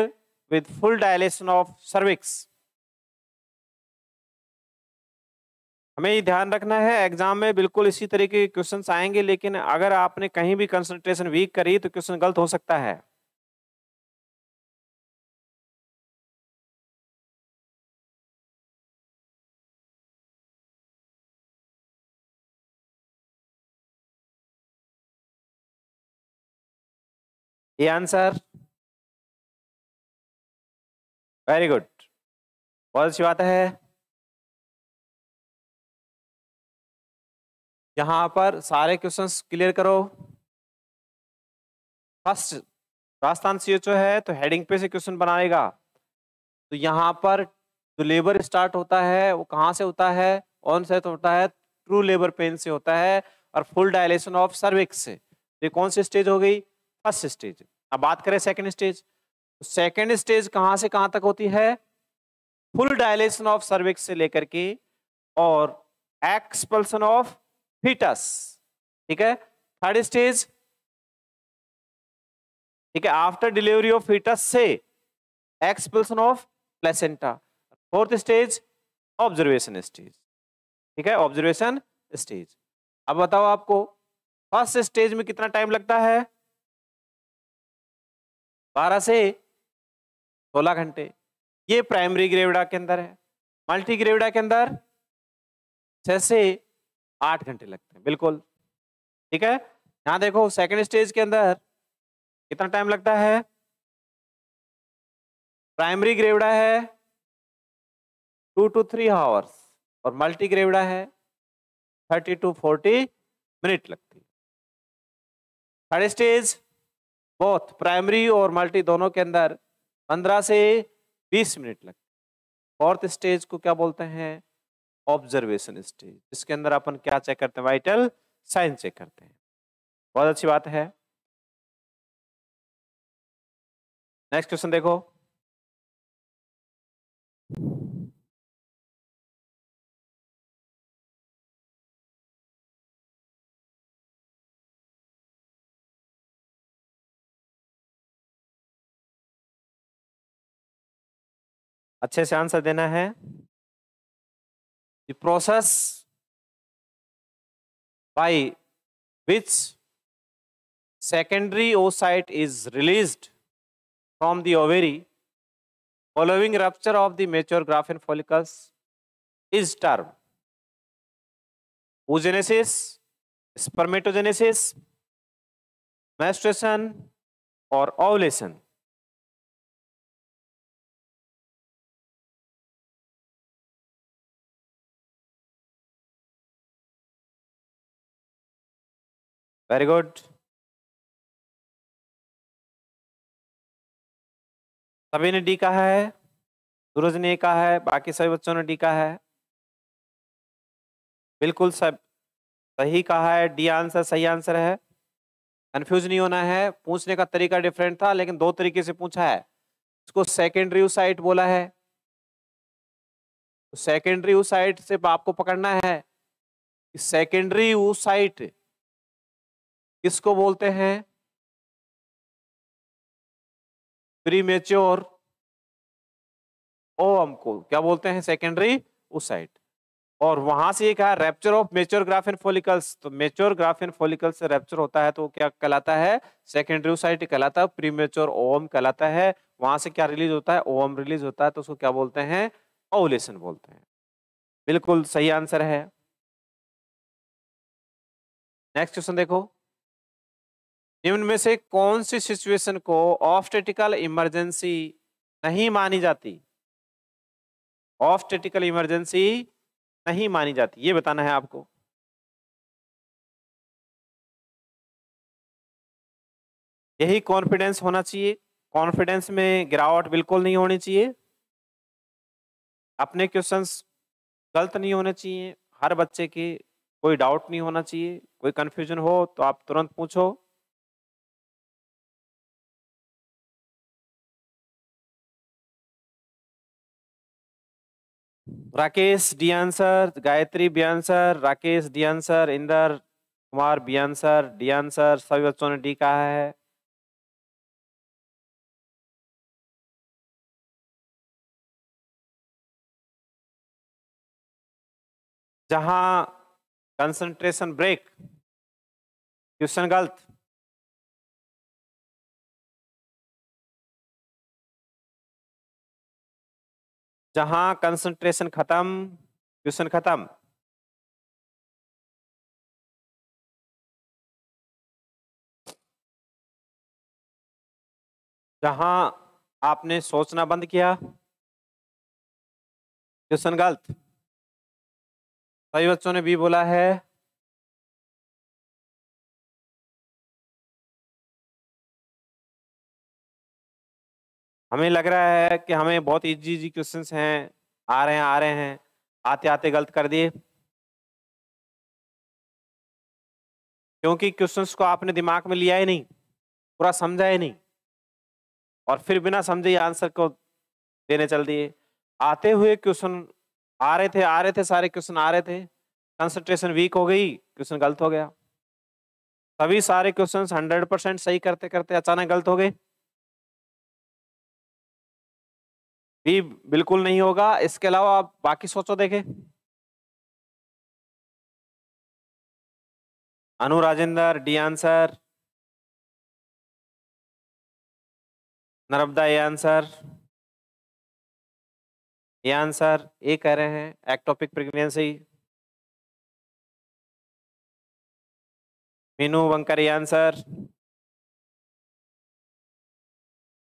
Speaker 1: with full dilation of cervix। हमें ये ध्यान रखना है, एग्जाम में बिल्कुल इसी तरीके के क्वेश्चंस आएंगे, लेकिन अगर आपने कहीं भी कंसंट्रेशन वीक करी तो क्वेश्चन गलत हो सकता है। ये आंसर वेरी गुड, बहुत अच्छी बात है। यहां पर सारे क्वेश्चंस क्लियर करो। फर्स्ट राजस्थान सीएचओ है तो हेडिंग पे से क्वेश्चन बनाएगा। तो यहाँ पर जो लेबर स्टार्ट होता है वो कहाँ से होता है, ऑन से होता है, ट्रू लेबर पेन से होता है, और फुल डायलेशन ऑफ सर्विक्स से। ये कौन सी स्टेज हो गई, फर्स्ट स्टेज। अब बात करें सेकंड स्टेज, सेकंड स्टेज कहाँ से कहाँ तक होती है, फुल डायलेशन ऑफ सर्विक्स से लेकर के और एक्सपल्सन ऑफ फीटस। ठीक है, थर्ड स्टेज, ठीक है, आफ्टर डिलीवरी ऑफ फीटस से expulsion of placenta. Fourth stage observation stage. ठीक है, ऑब्जर्वेशन स्टेज। अब बताओ आपको फर्स्ट स्टेज में कितना टाइम लगता है, 12 से 16 घंटे। ये प्राइमरी ग्रेविडा के अंदर है। मल्टी ग्रेविडा के अंदर 6 से 8 घंटे लगते हैं, बिल्कुल। ठीक है, यहां देखो सेकंड स्टेज के अंदर कितना टाइम लगता है, प्राइमरी ग्रेविडा है 2 to 3 आवर्स और मल्टी ग्रेविडा है 30 to 40 मिनट लगती है। थर्ड स्टेज बोथ प्राइमरी और मल्टी दोनों के अंदर 15 से 20 मिनट लगती है। फोर्थ स्टेज को क्या बोलते हैं, ऑब्जर्वेशन स्टेज, इसके अंदर अपन क्या चेक करते हैं, वाइटल साइन चेक करते हैं। बहुत अच्छी बात है। नेक्स्ट क्वेश्चन देखो, अच्छे से आंसर देना है। The process by which secondary oocyte is released from the ovary following rupture of the mature Graafian follicles is termed oogenesis, spermatogenesis, menstruation और ओवुलेशन। Very good. सभी ने डी कहा है, सूरज ने कहा है, बाकी सभी बच्चों ने डी कहा है। बिल्कुल सब सही कहा है, डी आंसर सही आंसर है। कंफ्यूज नहीं होना है, पूछने का तरीका डिफरेंट था लेकिन दो तरीके से पूछा है। इसको सेकेंडरी साइट बोला है, तो सेकेंडरी साइट से आपको पकड़ना है कि सेकेंडरी साइट किसको बोलते हैं? प्रीमेच्योर ओवम को क्या बोलते हैं? Secondary site. और वहां से ये कहा rapture of mature graphene follicles, तो मेच्योर ग्राफिन फॉलिकल से रैप्चर होता है तो क्या कहलाता है? सेकेंडरी साइट कहलाता है, प्रीमेच्योर ओवम कहलाता है। वहां से क्या रिलीज होता है? ओवम रिलीज होता है, तो उसको क्या बोलते हैं? ओवुलेशन बोलते हैं। बिल्कुल सही आंसर है। नेक्स्ट क्वेश्चन देखो, निम्न में से कौन सी सिचुएशन को ऑब्स्टेटिकल इमरजेंसी नहीं मानी जाती? ऑब्स्टेटिकल इमरजेंसी नहीं मानी जाती, ये बताना है आपको। यही कॉन्फिडेंस होना चाहिए, कॉन्फिडेंस में गिरावट बिल्कुल नहीं होनी चाहिए, अपने क्वेश्चंस गलत नहीं होने चाहिए, हर बच्चे के कोई डाउट नहीं होना चाहिए, कोई कंफ्यूजन हो तो आप तुरंत पूछो। Rakesh D answer, Gayatri B answer, Rakesh D answer, Inder Kumar B answer, D answer, सभी बच्चों ने डी कहा है। जहां कंसंट्रेशन ब्रेक, क्वेश्चन गलत। जहां कंसंट्रेशन खत्म, क्वेश्चन खत्म। जहां आपने सोचना बंद किया, क्वेश्चन गलत। सभी बच्चों ने बी बोला है। हमें लग रहा है कि हमें बहुत इजी इजी क्वेश्चंस हैं, आ रहे हैं आ रहे हैं, आते आते गलत कर दिए, क्योंकि क्वेश्चंस को आपने दिमाग में लिया ही नहीं, पूरा समझा ही नहीं, और फिर बिना समझे आंसर को देने चल दिए। आते हुए क्वेश्चन आ रहे थे, आ रहे थे, सारे क्वेश्चन आ रहे थे, कंसंट्रेशन वीक हो गई, क्वेश्चन गलत हो गया। सभी सारे क्वेश्चन 100% सही करते करते अचानक गलत हो गए। भी बिल्कुल नहीं होगा। इसके अलावा आप बाकी सोचो देखें। Anu Rajendra D answer, Narmada A answer, ये आंसर ए कह रहे हैं, एक्टोपिक प्रेगनेंसी। मीनू बंकर ये आंसर।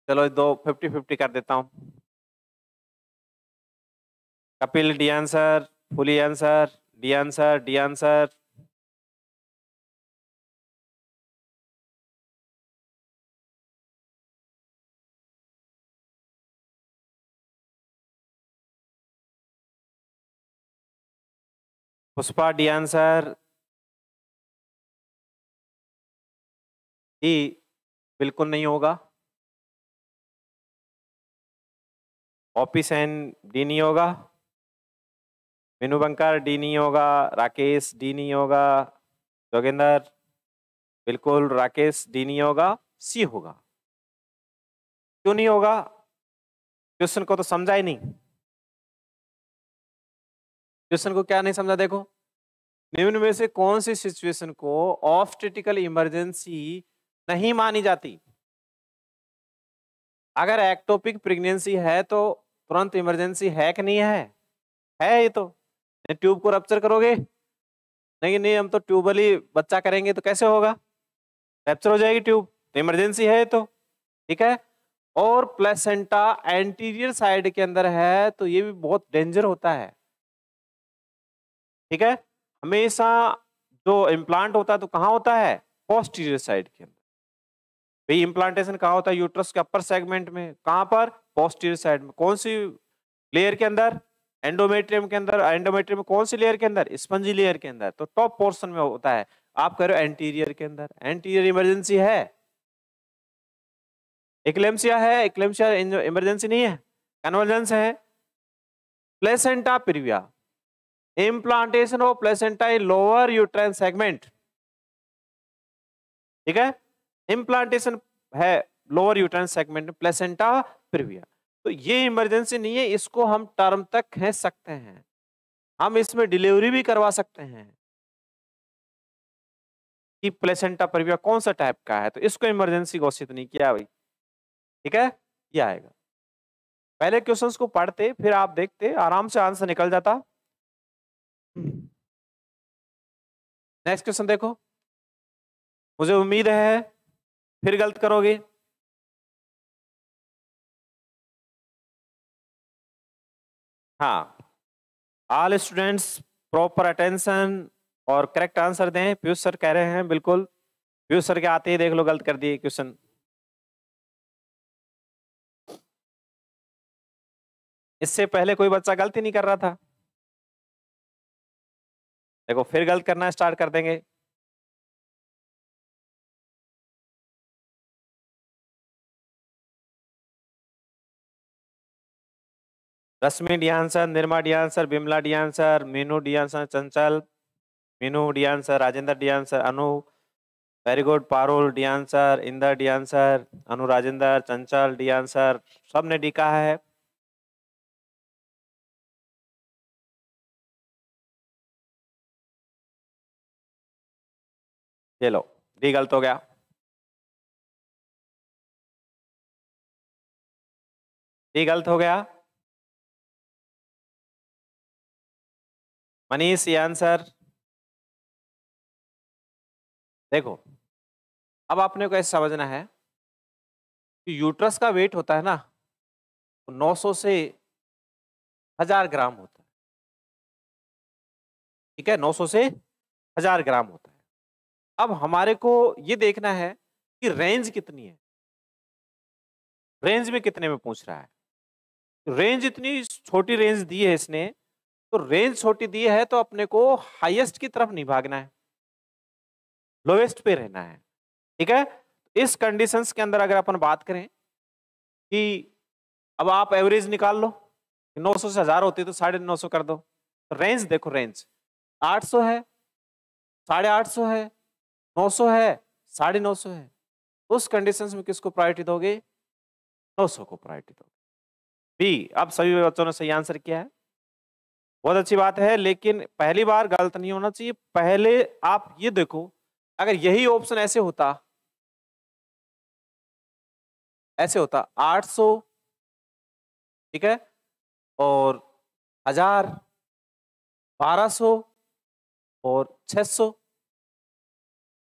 Speaker 1: चलो दो 50-50 कर देता हूं। Kapil D answer, Phuli answer, D answer, D answer. Pushpa D answer. D बिल्कुल नहीं होगा। ओपी सेन डी नहीं होगा। मीनू बंकर डी नहीं होगा। राकेश डी नहीं होगा। जोगिंदर बिल्कुल, राकेश डी नहीं होगा, सी होगा। क्यों नहीं होगा? क्वेश्चन को तो समझा ही नहीं। क्वेश्चन को क्या नहीं समझा? देखो, निम्न में से कौन सी सिचुएशन को ऑब्स्टेटिकल इमरजेंसी नहीं मानी जाती? अगर एक्टोपिक प्रेगनेंसी है तो तुरंत इमरजेंसी है कि नहीं है? है। ये तो ट्यूब को रप्चर करोगे? नहीं नहीं, हम तो ट्यूबल ही बच्चा करेंगे, तो कैसे होगा? रैप्चर हो जाएगी ट्यूब, तो इमरजेंसी है। तो ठीक है, और प्लेसेंटा एंटीरियर साइड के अंदर है तो ये भी बहुत डेंजर होता है। ठीक है, हमेशा जो इम्प्लांट होता है तो कहाँ होता है, पोस्टीरियर साइड के अंदर। भाई इम्प्लांटेशन कहाँ होता है, यूट्रस के अपर सेगमेंट में, कहाँ पर, पोस्टीरियर साइड में। कौन सी लेयर के अंदर, एंडोमेट्रियम के अंदर। एंडोमेट्रियम में कौन सी लेयर के अंदर, स्पंजी लेयर के अंदर, तो टॉप पोर्शन में होता है। आप कह रहे हो एंटीरियर के अंदर, एंटीरियर इमरजेंसी है, एक्लेम्सिया है, एक्लेम्सिया इमरजेंसी नहीं है, कन्वर्जेंस है। Placenta praevia, implantation of placenta in lower uterine segment. ठीक है, इम्प्लांटेशन है लोअर यूट्राइन सेगमेंट में, प्लेसेंटा प्रिविया। तो ये इमरजेंसी नहीं है, इसको हम टर्म तक खींच सकते हैं, हम इसमें डिलीवरी भी करवा सकते हैं कि प्लेसेंटा प्रिविया कौन सा टाइप का है, तो इसको इमरजेंसी घोषित नहीं किया भाई। ठीक है, ये आएगा। पहले क्वेश्चंस को पढ़ते फिर आप देखते, आराम से आंसर निकल जाता। नेक्स्ट क्वेश्चन देखो, मुझे उम्मीद है फिर गलत करोगे। हाँ, ऑल स्टूडेंट्स प्रॉपर अटेंशन और करेक्ट आंसर दें। पीयूष सर कह रहे हैं, बिल्कुल पीयूष सर के आते ही देख लो गलत कर दिए क्वेश्चन। इससे पहले कोई बच्चा गलती नहीं कर रहा था, देखो फिर गलत करना स्टार्ट कर देंगे। Rashmi D answer, Nirma D answer, Bimla D answer, Meenu D answer, Chanchal, Meenu D answer, Rajendra D answer, Anu very good, Parul D answer, Inder D answer, Anu Rajendra, Chanchal D answer, सबने डी कहा है। ये लो, डी गलत हो गया, डी गलत हो गया। मनीष ये आंसर देखो, अब आपने को ऐसे समझना है कि यूट्रस का वेट होता है ना, 900 से 1000 ग्राम होता है। ठीक है, 900 से 1000 ग्राम होता है। अब हमारे को ये देखना है कि रेंज कितनी है, रेंज में कितने में पूछ रहा है। रेंज इतनी छोटी रेंज दी है इसने, तो रेंज छोटी दी है तो अपने को हाईएस्ट की तरफ नहीं भागना है, लोएस्ट पे रहना है। ठीक है, इस कंडीशंस के अंदर अगर अपन बात करें कि अब आप एवरेज निकाल लो, 900 से 1000 होती है तो 950 कर दो। तो रेंज देखो, रेंज 800 है, 850 है, 900 है, 950 है। उस कंडीशंस में किसको प्रायोरिटी दोगे, 900 को प्रायोरिटी दोगे। बी, अब सभी बच्चों ने सही आंसर किया है, बहुत अच्छी बात है, लेकिन पहली बार गलत नहीं होना चाहिए। पहले आप ये देखो, अगर यही ऑप्शन ऐसे होता, ऐसे होता 800, ठीक है, और 1000, 1200 और 600,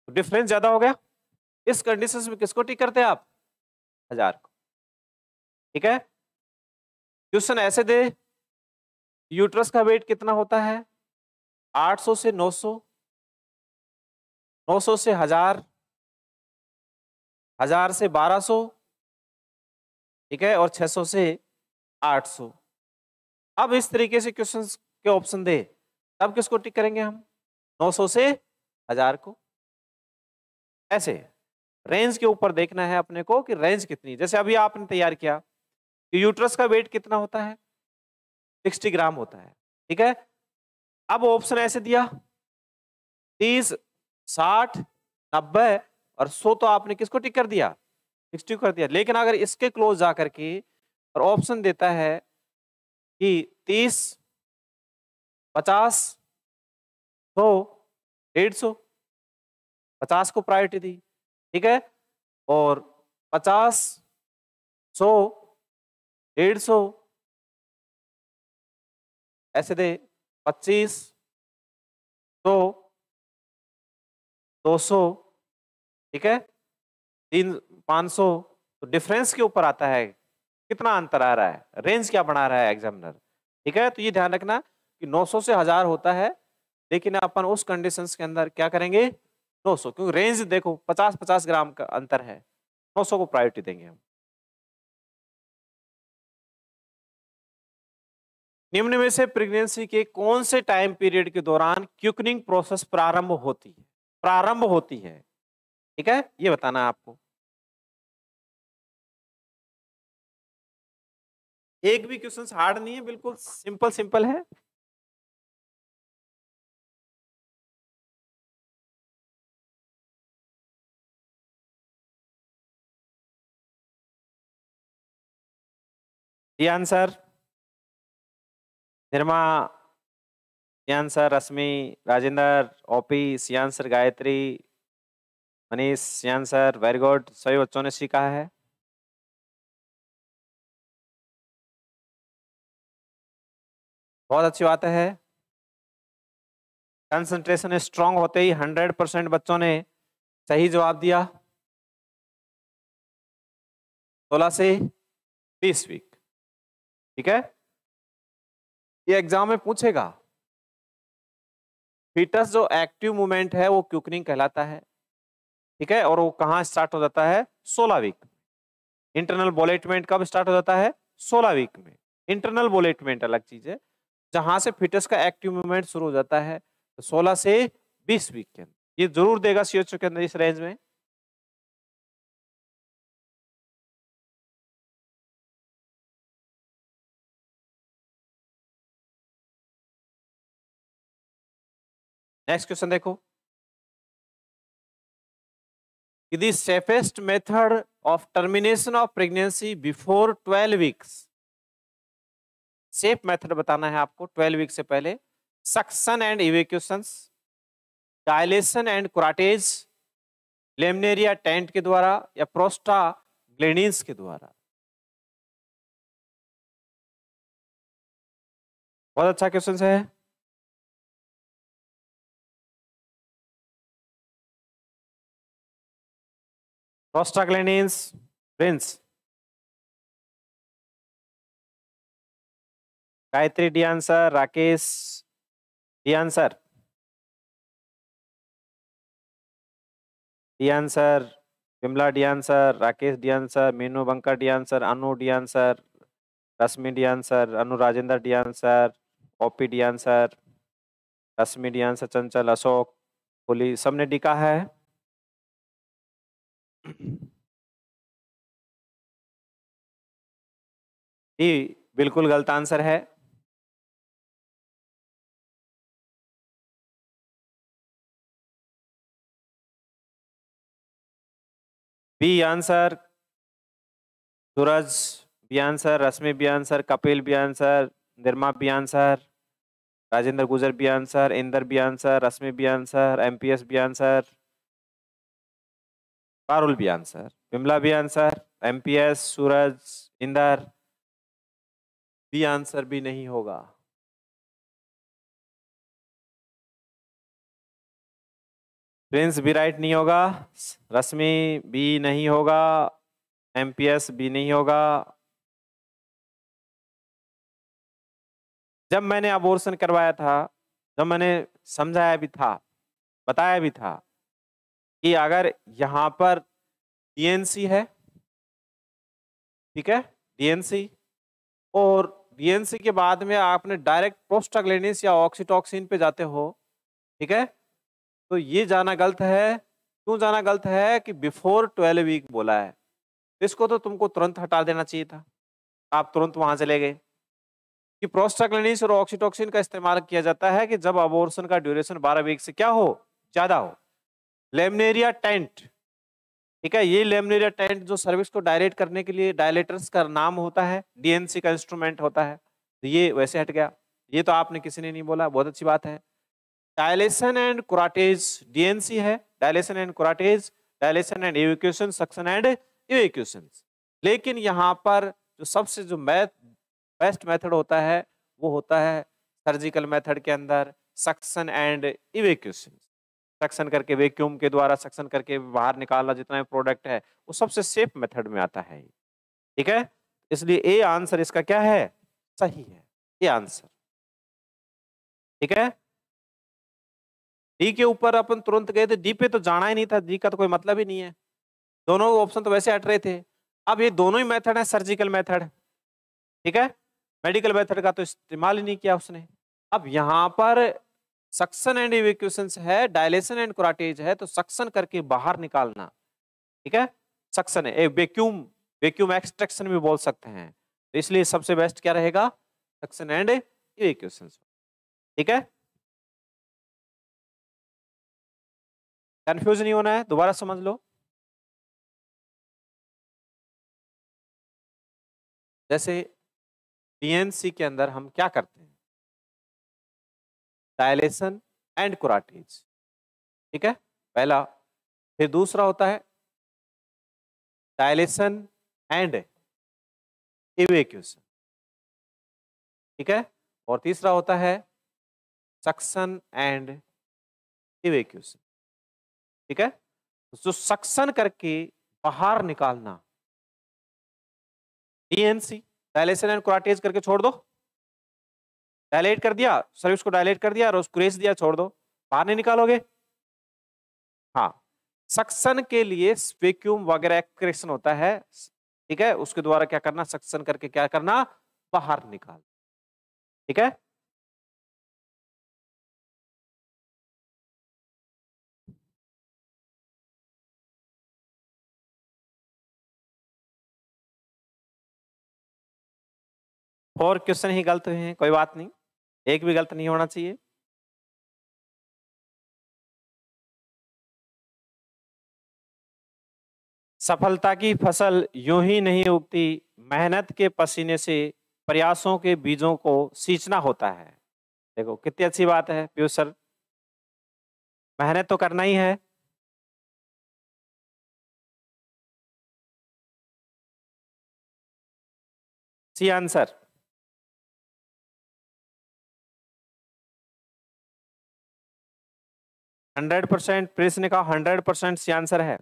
Speaker 1: डिफरेंस ज्यादा हो गया। इस कंडीशन में किसको टिक करते हैं आप, 1000 को। ठीक है, क्वेश्चन ऐसे दे, यूट्रस का वेट कितना होता है, 800 से 900, 900 से 1000, 1000 से 1200, ठीक है, और 600 से 800। अब इस तरीके से क्वेश्चन के ऑप्शन दे, तब किसको टिक करेंगे हम, 900 से 1000 को। ऐसे रेंज के ऊपर देखना है अपने को कि रेंज कितनी, जैसे अभी आपने तैयार किया कि यूट्रस का वेट कितना होता है, 60 ग्राम होता है। ठीक है, अब ऑप्शन ऐसे दिया 30, 60, 90 और 100, तो आपने किसको टिक कर दिया, 60 कर दिया। लेकिन अगर इसके क्लोज जाकर के और ऑप्शन देता है कि 30, 50, 100, 150, 50 को प्रायोरिटी दी। ठीक है, और 50, 100, 150 ऐसे दे, 25, 100, 200, ठीक है, 500, तो डिफरेंस के ऊपर आता है, कितना अंतर आ रहा है, रेंज क्या बना रहा है एग्जामिनर। ठीक है, तो ये ध्यान रखना कि 900 से 1000 होता है, लेकिन अपन उस कंडीशंस के अंदर क्या करेंगे 900, क्योंकि रेंज देखो 50-50 ग्राम का अंतर है, 900 को प्रायोरिटी देंगे हम। निम्न में से प्रेगनेंसी के कौन से टाइम पीरियड के दौरान क्यूकनिंग प्रोसेस प्रारंभ होती है, प्रारंभ होती है, ठीक है, ये बताना है आपको। एक भी क्वेश्चन हार्ड नहीं है, बिल्कुल सिंपल सिंपल है। ये आंसर निर्मा, ये answer Rashmi, Rajendra, OP, C answer Gayatri, Manish, C answer, very good, सभी बच्चों ने सीखा है। बहुत अच्छी बात है। कंसंट्रेशन स्ट्रांग होते ही 100% बच्चों ने सही जवाब दिया। 16 से 20 वीक, ठीक है, ये एग्जाम में पूछेगा। फीटस जो एक्टिव मूवमेंट है वो क्यूकनिंग कहलाता है, ठीक है, और वो कहाँ स्टार्ट हो जाता है 16 वीक। इंटरनल बोलेटमेंट कब स्टार्ट हो जाता है 16 वीक में। इंटरनल बोलेटमेंट अलग चीज है, जहां से फीटस का एक्टिव मूवमेंट शुरू हो जाता है, तो 16 से 20 वीक के अंदर ये जरूर देगा सीएचओ के अंदर इस रेंज में। नेक्स्ट क्वेश्चन देखो, the safest method of termination of pregnancy before 12 weeks, safe method बताना है आपको 12 वीक से पहले। Suction and evacuations, dilation and curettage, laminaria tent के द्वारा या प्रोस्टाग्लैंडिन्स के द्वारा। बहुत अच्छा क्वेश्चन है। Prostaglandins, Prince, Gayatri D answer, Rakesh D answer, D answer, Vimla D answer, Rakesh D answer, Meenu Bunkar D answer, Anu D answer, Rashmi D answer, Anu Rajendra D answer, OP D answer, Rashmi D answer, Chanchal, Ashok, पुली, सबने D का है। डी बिल्कुल गलत आंसर है। B answer, Suraj B answer, Rashmi B answer, Kapil B answer, Nirma B answer, Rajendra Gujar B answer, Inder B answer, Rashmi B answer, MPS B answer, Parul B answer, Vimla B answer, MPS, Suraj, Inder, B answer भी नहीं होगा। Prince भी राइट नहीं होगा, रश्मि बी नहीं होगा, एमपीएस भी नहीं होगा। जब मैंने अबॉर्शन करवाया था, जब मैंने समझाया भी था, बताया भी था कि अगर यहाँ पर डीएनसी है, ठीक है, डीएनसी, और डीएनसी के बाद में आपने डायरेक्ट प्रोस्टाग्लैंडिन्स या ऑक्सीटॉक्सिन पे जाते हो, ठीक है, तो ये जाना गलत है। क्यों जाना गलत है कि बिफोर 12 वीक बोला है, इसको तो तुमको तुरंत हटा देना चाहिए था, आप तुरंत वहां चले गए। कि प्रोस्टाग्लैंडिन्स और ऑक्सीटॉक्सिन का इस्तेमाल किया जाता है कि जब अबॉर्शन का ड्यूरेशन 12 वीक से क्या हो, ज्यादा हो। लेमनेरिया टेंट, ठीक है, ये लेमनेरिया टेंट जो सर्विस को डायलेट करने के लिए डायलेटर्स का नाम होता है, डीएनसी का इंस्ट्रूमेंट होता है, तो ये वैसे हट गया। ये तो आपने किसी ने नहीं बोला, बहुत अच्छी बात है। डायलेशन एंड कुराटेज, डीएनसी है, dilation and curettage, dilation and evacuation, suction and evacuation. लेकिन यहाँ पर जो सबसे जो बेस्ट मेथड होता है वो होता है सर्जिकल मेथड के अंदर सक्शन एंड इवेक्यूशन। सक्शन करके वैक्यूम के द्वारा सक्शन करके बाहर निकालना जितना भी प्रोडक्ट है वो सबसे सेफ मेथड में आता है। ठीक है, इसलिए ए आंसर इसका क्या है, सही है, ए आंसर। ठीक है, डी के ऊपर अपन तुरंत गए थे, डी पे तो जाना ही नहीं था, डी का तो कोई मतलब ही नहीं है, दोनों ऑप्शन तो वैसे हट रहे थे। अब ये दोनों ही मेथड है सर्जिकल मेथड, ठीक है, मेडिकल मेथड का तो इस्तेमाल ही नहीं किया उसने। अब यहां पर सक्शन एंड इवैक्यूएशन है, डायलेशन एंड कुराटेज है, तो सक्शन करके बाहर निकालना, ठीक है, सक्शन है, वैक्यूम, वैक्यूम एक्सट्रैक्शन भी बोल सकते हैं, तो इसलिए सबसे बेस्ट क्या रहेगा, सक्शन एंड इवैक्यूएशन। ठीक है, कंफ्यूज नहीं होना है, दोबारा समझ लो। जैसे डीएनसी के अंदर हम क्या करते हैं, डायलेशन एंड कुराटेज, ठीक है, पहला, फिर दूसरा होता है डायलेशन एंड इवैक्यूएशन, ठीक है, और तीसरा होता है सक्शन एंड इवैक्यूएशन। ठीक है, जो सक्शन करके बाहर निकालना, डीएनसी, डायलेशन एंड कुराटेज करके छोड़ दो, डायलेट कर दिया, सर्विस को डायलेट कर दिया और उसको रेस दिया, छोड़ दो, बाहर नहीं निकालोगे। हाँ, सक्शन के लिए वैक्यूम वगैरह एक्सक्रेशन होता है, ठीक है, उसके द्वारा क्या करना, सक्शन करके क्या करना, बाहर निकाल। ठीक है, और क्वेश्चन ही गलत हुए हैं, कोई बात नहीं, एक भी गलत नहीं होना चाहिए। सफलता की फसल यूं ही नहीं उगती, मेहनत के पसीने से प्रयासों के बीजों को सींचना होता है। देखो कितनी अच्छी बात है पीयूष सर, मेहनत तो करना ही है। C answer, hundred percent, press ने कहा 100% सी आंसर है।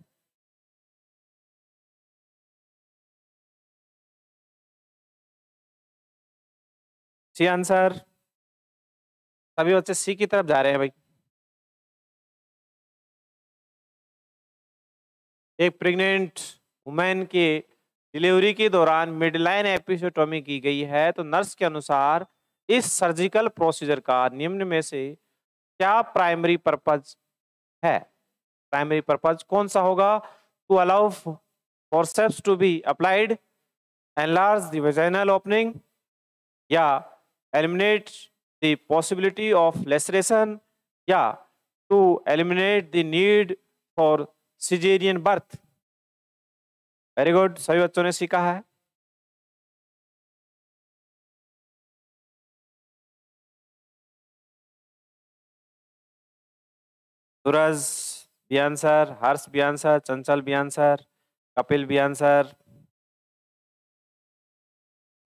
Speaker 1: सी आंसर, सभी बच्चे सी की तरफ जा रहे हैं भाई। एक प्रेग्नेंट वुमेन के डिलीवरी के दौरान मिडलाइन एपिसियोटोमी की गई है, तो नर्स के अनुसार इस सर्जिकल प्रोसीजर का निम्न में से क्या प्राइमरी पर्पज है, प्राइमरी पर्पज कौन सा होगा, to allow forceps to be applied, enlarge the vaginal opening, या eliminate the possibility of laceration, या to eliminate the need for caesarean birth. Very good, सभी बच्चों ने सीखा है। Suraj B answer, Harsh B answer, Chanchal B answer, Kapil B answer,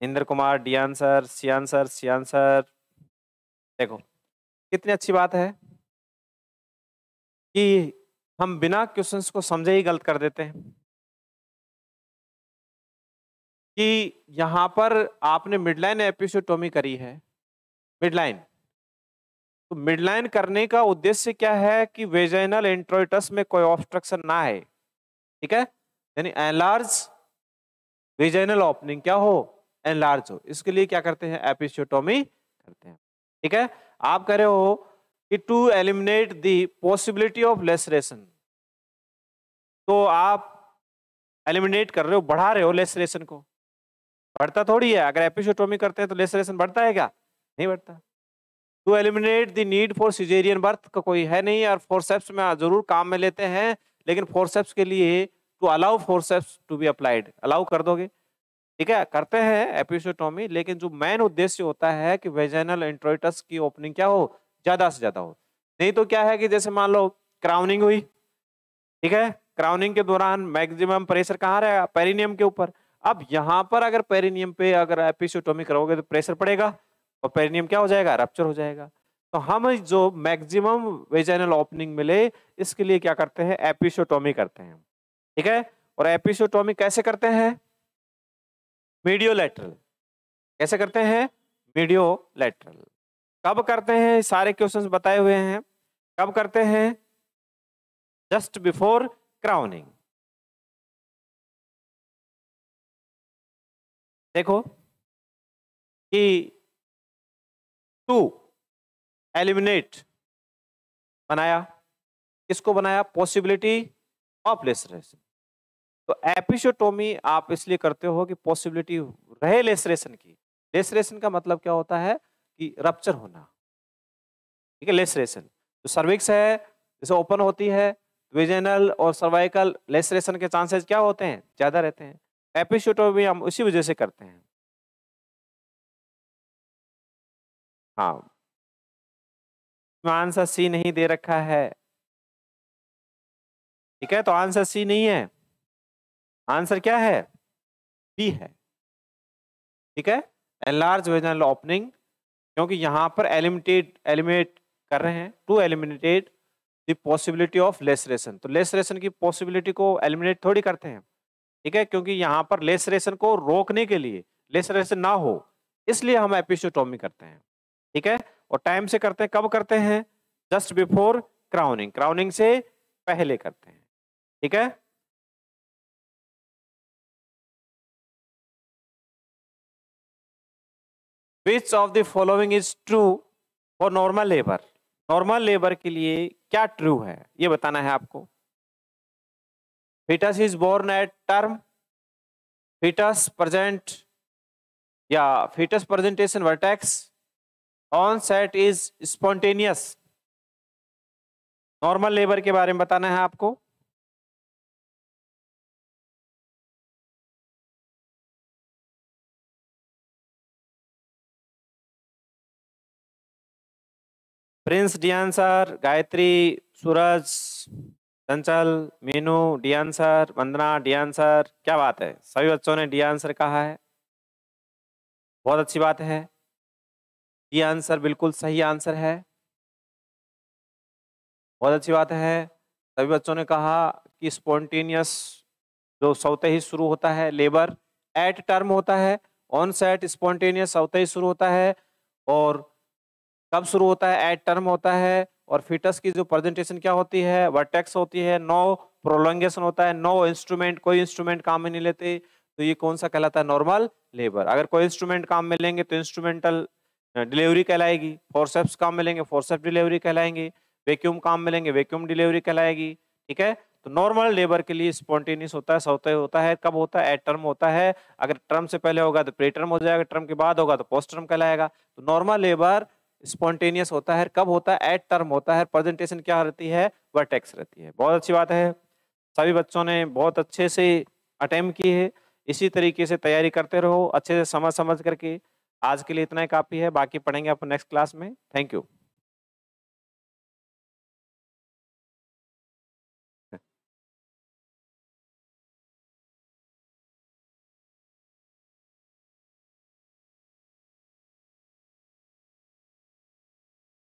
Speaker 1: Indra Kumar D answer, C answer, C answer. देखो कितनी अच्छी बात है कि हम बिना क्वेश्चंस को समझे ही गलत कर देते हैं, कि यहां पर आपने मिडलाइन एपिसियोटोमी करी है, मिडलाइन, तो मिडलाइन करने का उद्देश्य क्या है कि वेजाइनल इंट्रोइटस में कोई ऑब्स्ट्रक्शन ना है, ठीक है, यानी एनलार्ज वेजाइनल ओपनिंग क्या हो, एनलार्ज हो, इसके लिए क्या करते हैं, एपिसियोटोमी करते हैं। ठीक है, आप कह रहे हो कि to eliminate the possibility of laceration, तो आप एलिमिनेट कर रहे हो, बढ़ा रहे हो लेसरेशन को, बढ़ता थोड़ी है, अगर एपिसियोटोमी करते हैं तो लेसरेशन बढ़ता है क्या, नहीं बढ़ता। To eliminate the need for caesarean birth का कोई है नहीं, और फोर्सेप्स में जरूर काम में लेते हैं, लेकिन फोर्सेप्स के लिए to allow forceps to be applied, allow कर दोगे, ठीक है, करते हैं एपिसियोटोमी, लेकिन जो मेन उद्देश्य होता है कि वेजाइनल इंट्रोइटस की ओपनिंग क्या हो, ज्यादा से ज्यादा हो। नहीं तो क्या है कि जैसे मान लो क्राउनिंग हुई, ठीक है, क्राउनिंग के दौरान मैक्सिमम प्रेशर कहाँ रहेगा, पेरिनियम के ऊपर। अब यहाँ पर अगर पेरिनियम पे अगर एपिसियोटोमी करोगे तो प्रेशर पड़ेगा और पेरिनियम क्या हो जाएगा, रप्चर हो जाएगा। तो हम जो मैक्सिमम वेजाइनल ओपनिंग मिले इसके लिए क्या करते हैं, एपिसियोटोमी करते हैं। ठीक है, और एपिसियोटोमी कैसे करते हैं, मीडियोलैटरल। कैसे करते हैं, मीडियोलैटरल। कब करते हैं, सारे क्वेश्चंस बताए हुए हैं। कब करते हैं, जस्ट बिफोर क्राउनिंग। देखो कि टू एलिमिनेट बनाया, किसको बनाया, पॉसिबिलिटी ऑफ लेसरेशन। तो एपिसियोटोमी आप इसलिए करते हो कि पॉसिबिलिटी रहे लेसरेशन की। लेसरेशन का मतलब क्या होता है कि रप्चर होना। ठीक है, लेसरेशन तो सर्विक्स है जैसे ओपन होती है, वेजिनल और सर्वाइकल लेसरेशन के चांसेस क्या होते हैं, ज्यादा रहते हैं। एपिसियोटोमी हम उसी वजह से करते हैं। हाँ, आंसर सी नहीं दे रखा है। ठीक है, तो आंसर सी नहीं है, आंसर क्या है, बी है। ठीक है, एनलार्ज वेजिनल ओपनिंग, क्योंकि यहां पर एलिमिनेट कर रहे हैं, to eliminated the possibility of laceration. तो लेसरेशन की पॉसिबिलिटी को एलिमिनेट थोड़ी करते हैं। ठीक है, क्योंकि यहां पर लेसरेशन को रोकने के लिए, लेसरेशन ना हो इसलिए हम एपिसियोटोमी करते हैं। ठीक है, और टाइम से करते हैं, कब करते हैं, जस्ट बिफोर क्राउनिंग, क्राउनिंग से पहले करते हैं। ठीक है, which of the following is true for normal labour. Normal labour के लिए क्या ट्रू है ये बताना है आपको। fetus is born at term, fetus present या fetus presentation vertex, onset is spontaneous। Normal labour के बारे में बताना है आपको। प्रिंस डी आंसर, गायत्री, सूरज, चंचल, मीनू डी आंसर, वंदना डी आंसर। क्या बात है, सभी बच्चों ने डी आंसर कहा है, बहुत अच्छी बात है। डी आंसर बिल्कुल सही आंसर है, बहुत अच्छी बात है। सभी बच्चों ने कहा कि स्पॉन्टेनियस जो सौते ही शुरू होता है, लेबर एट टर्म होता है, ऑन सेट स्पॉन्टेनियस सौते ही शुरू होता है, और कब शुरू होता है, एट टर्म होता है। और फिटस की जो प्रेजेंटेशन क्या होती है, वर्टेक्स होती है, नो प्रोलोंगेशन होता है, नो इंस्ट्रूमेंट, कोई इंस्ट्रूमेंट काम में नहीं लेते। तो ये कौन सा कहलाता है, नॉर्मल लेबर। अगर कोई इंस्ट्रूमेंट काम में लेंगे तो इंस्ट्रूमेंटल डिलीवरी कहलाएगी, फोर्सेप्स काम में लेंगे फोर्सेप्स डिलीवरी कहलाएंगे, वैक्यूम काम में लेंगे वैक्यूम डिलीवरी कहलाएगी। ठीक है, तो नॉर्मल लेबर के लिए स्पॉन्टेनियस होता है, सौते होता है। कब होता है, एट टर्म होता है। अगर टर्म से पहले होगा तो प्री टर्म हो जाएगा, टर्म के बाद होगा तो पोस्ट टर्म कहलाएगा। तो नॉर्मल लेबर स्पॉन्टेनियस होता है, कब होता है, एट टर्म होता है। प्रेजेंटेशन क्या रहती है, वर्टेक्स रहती है। बहुत अच्छी बात है, सभी बच्चों ने बहुत अच्छे से अटेम्प्ट की है। इसी तरीके से तैयारी करते रहो, अच्छे से समझ समझ करके। आज के लिए इतना ही काफी है, बाकी पढ़ेंगे अपन नेक्स्ट क्लास में। Thank you.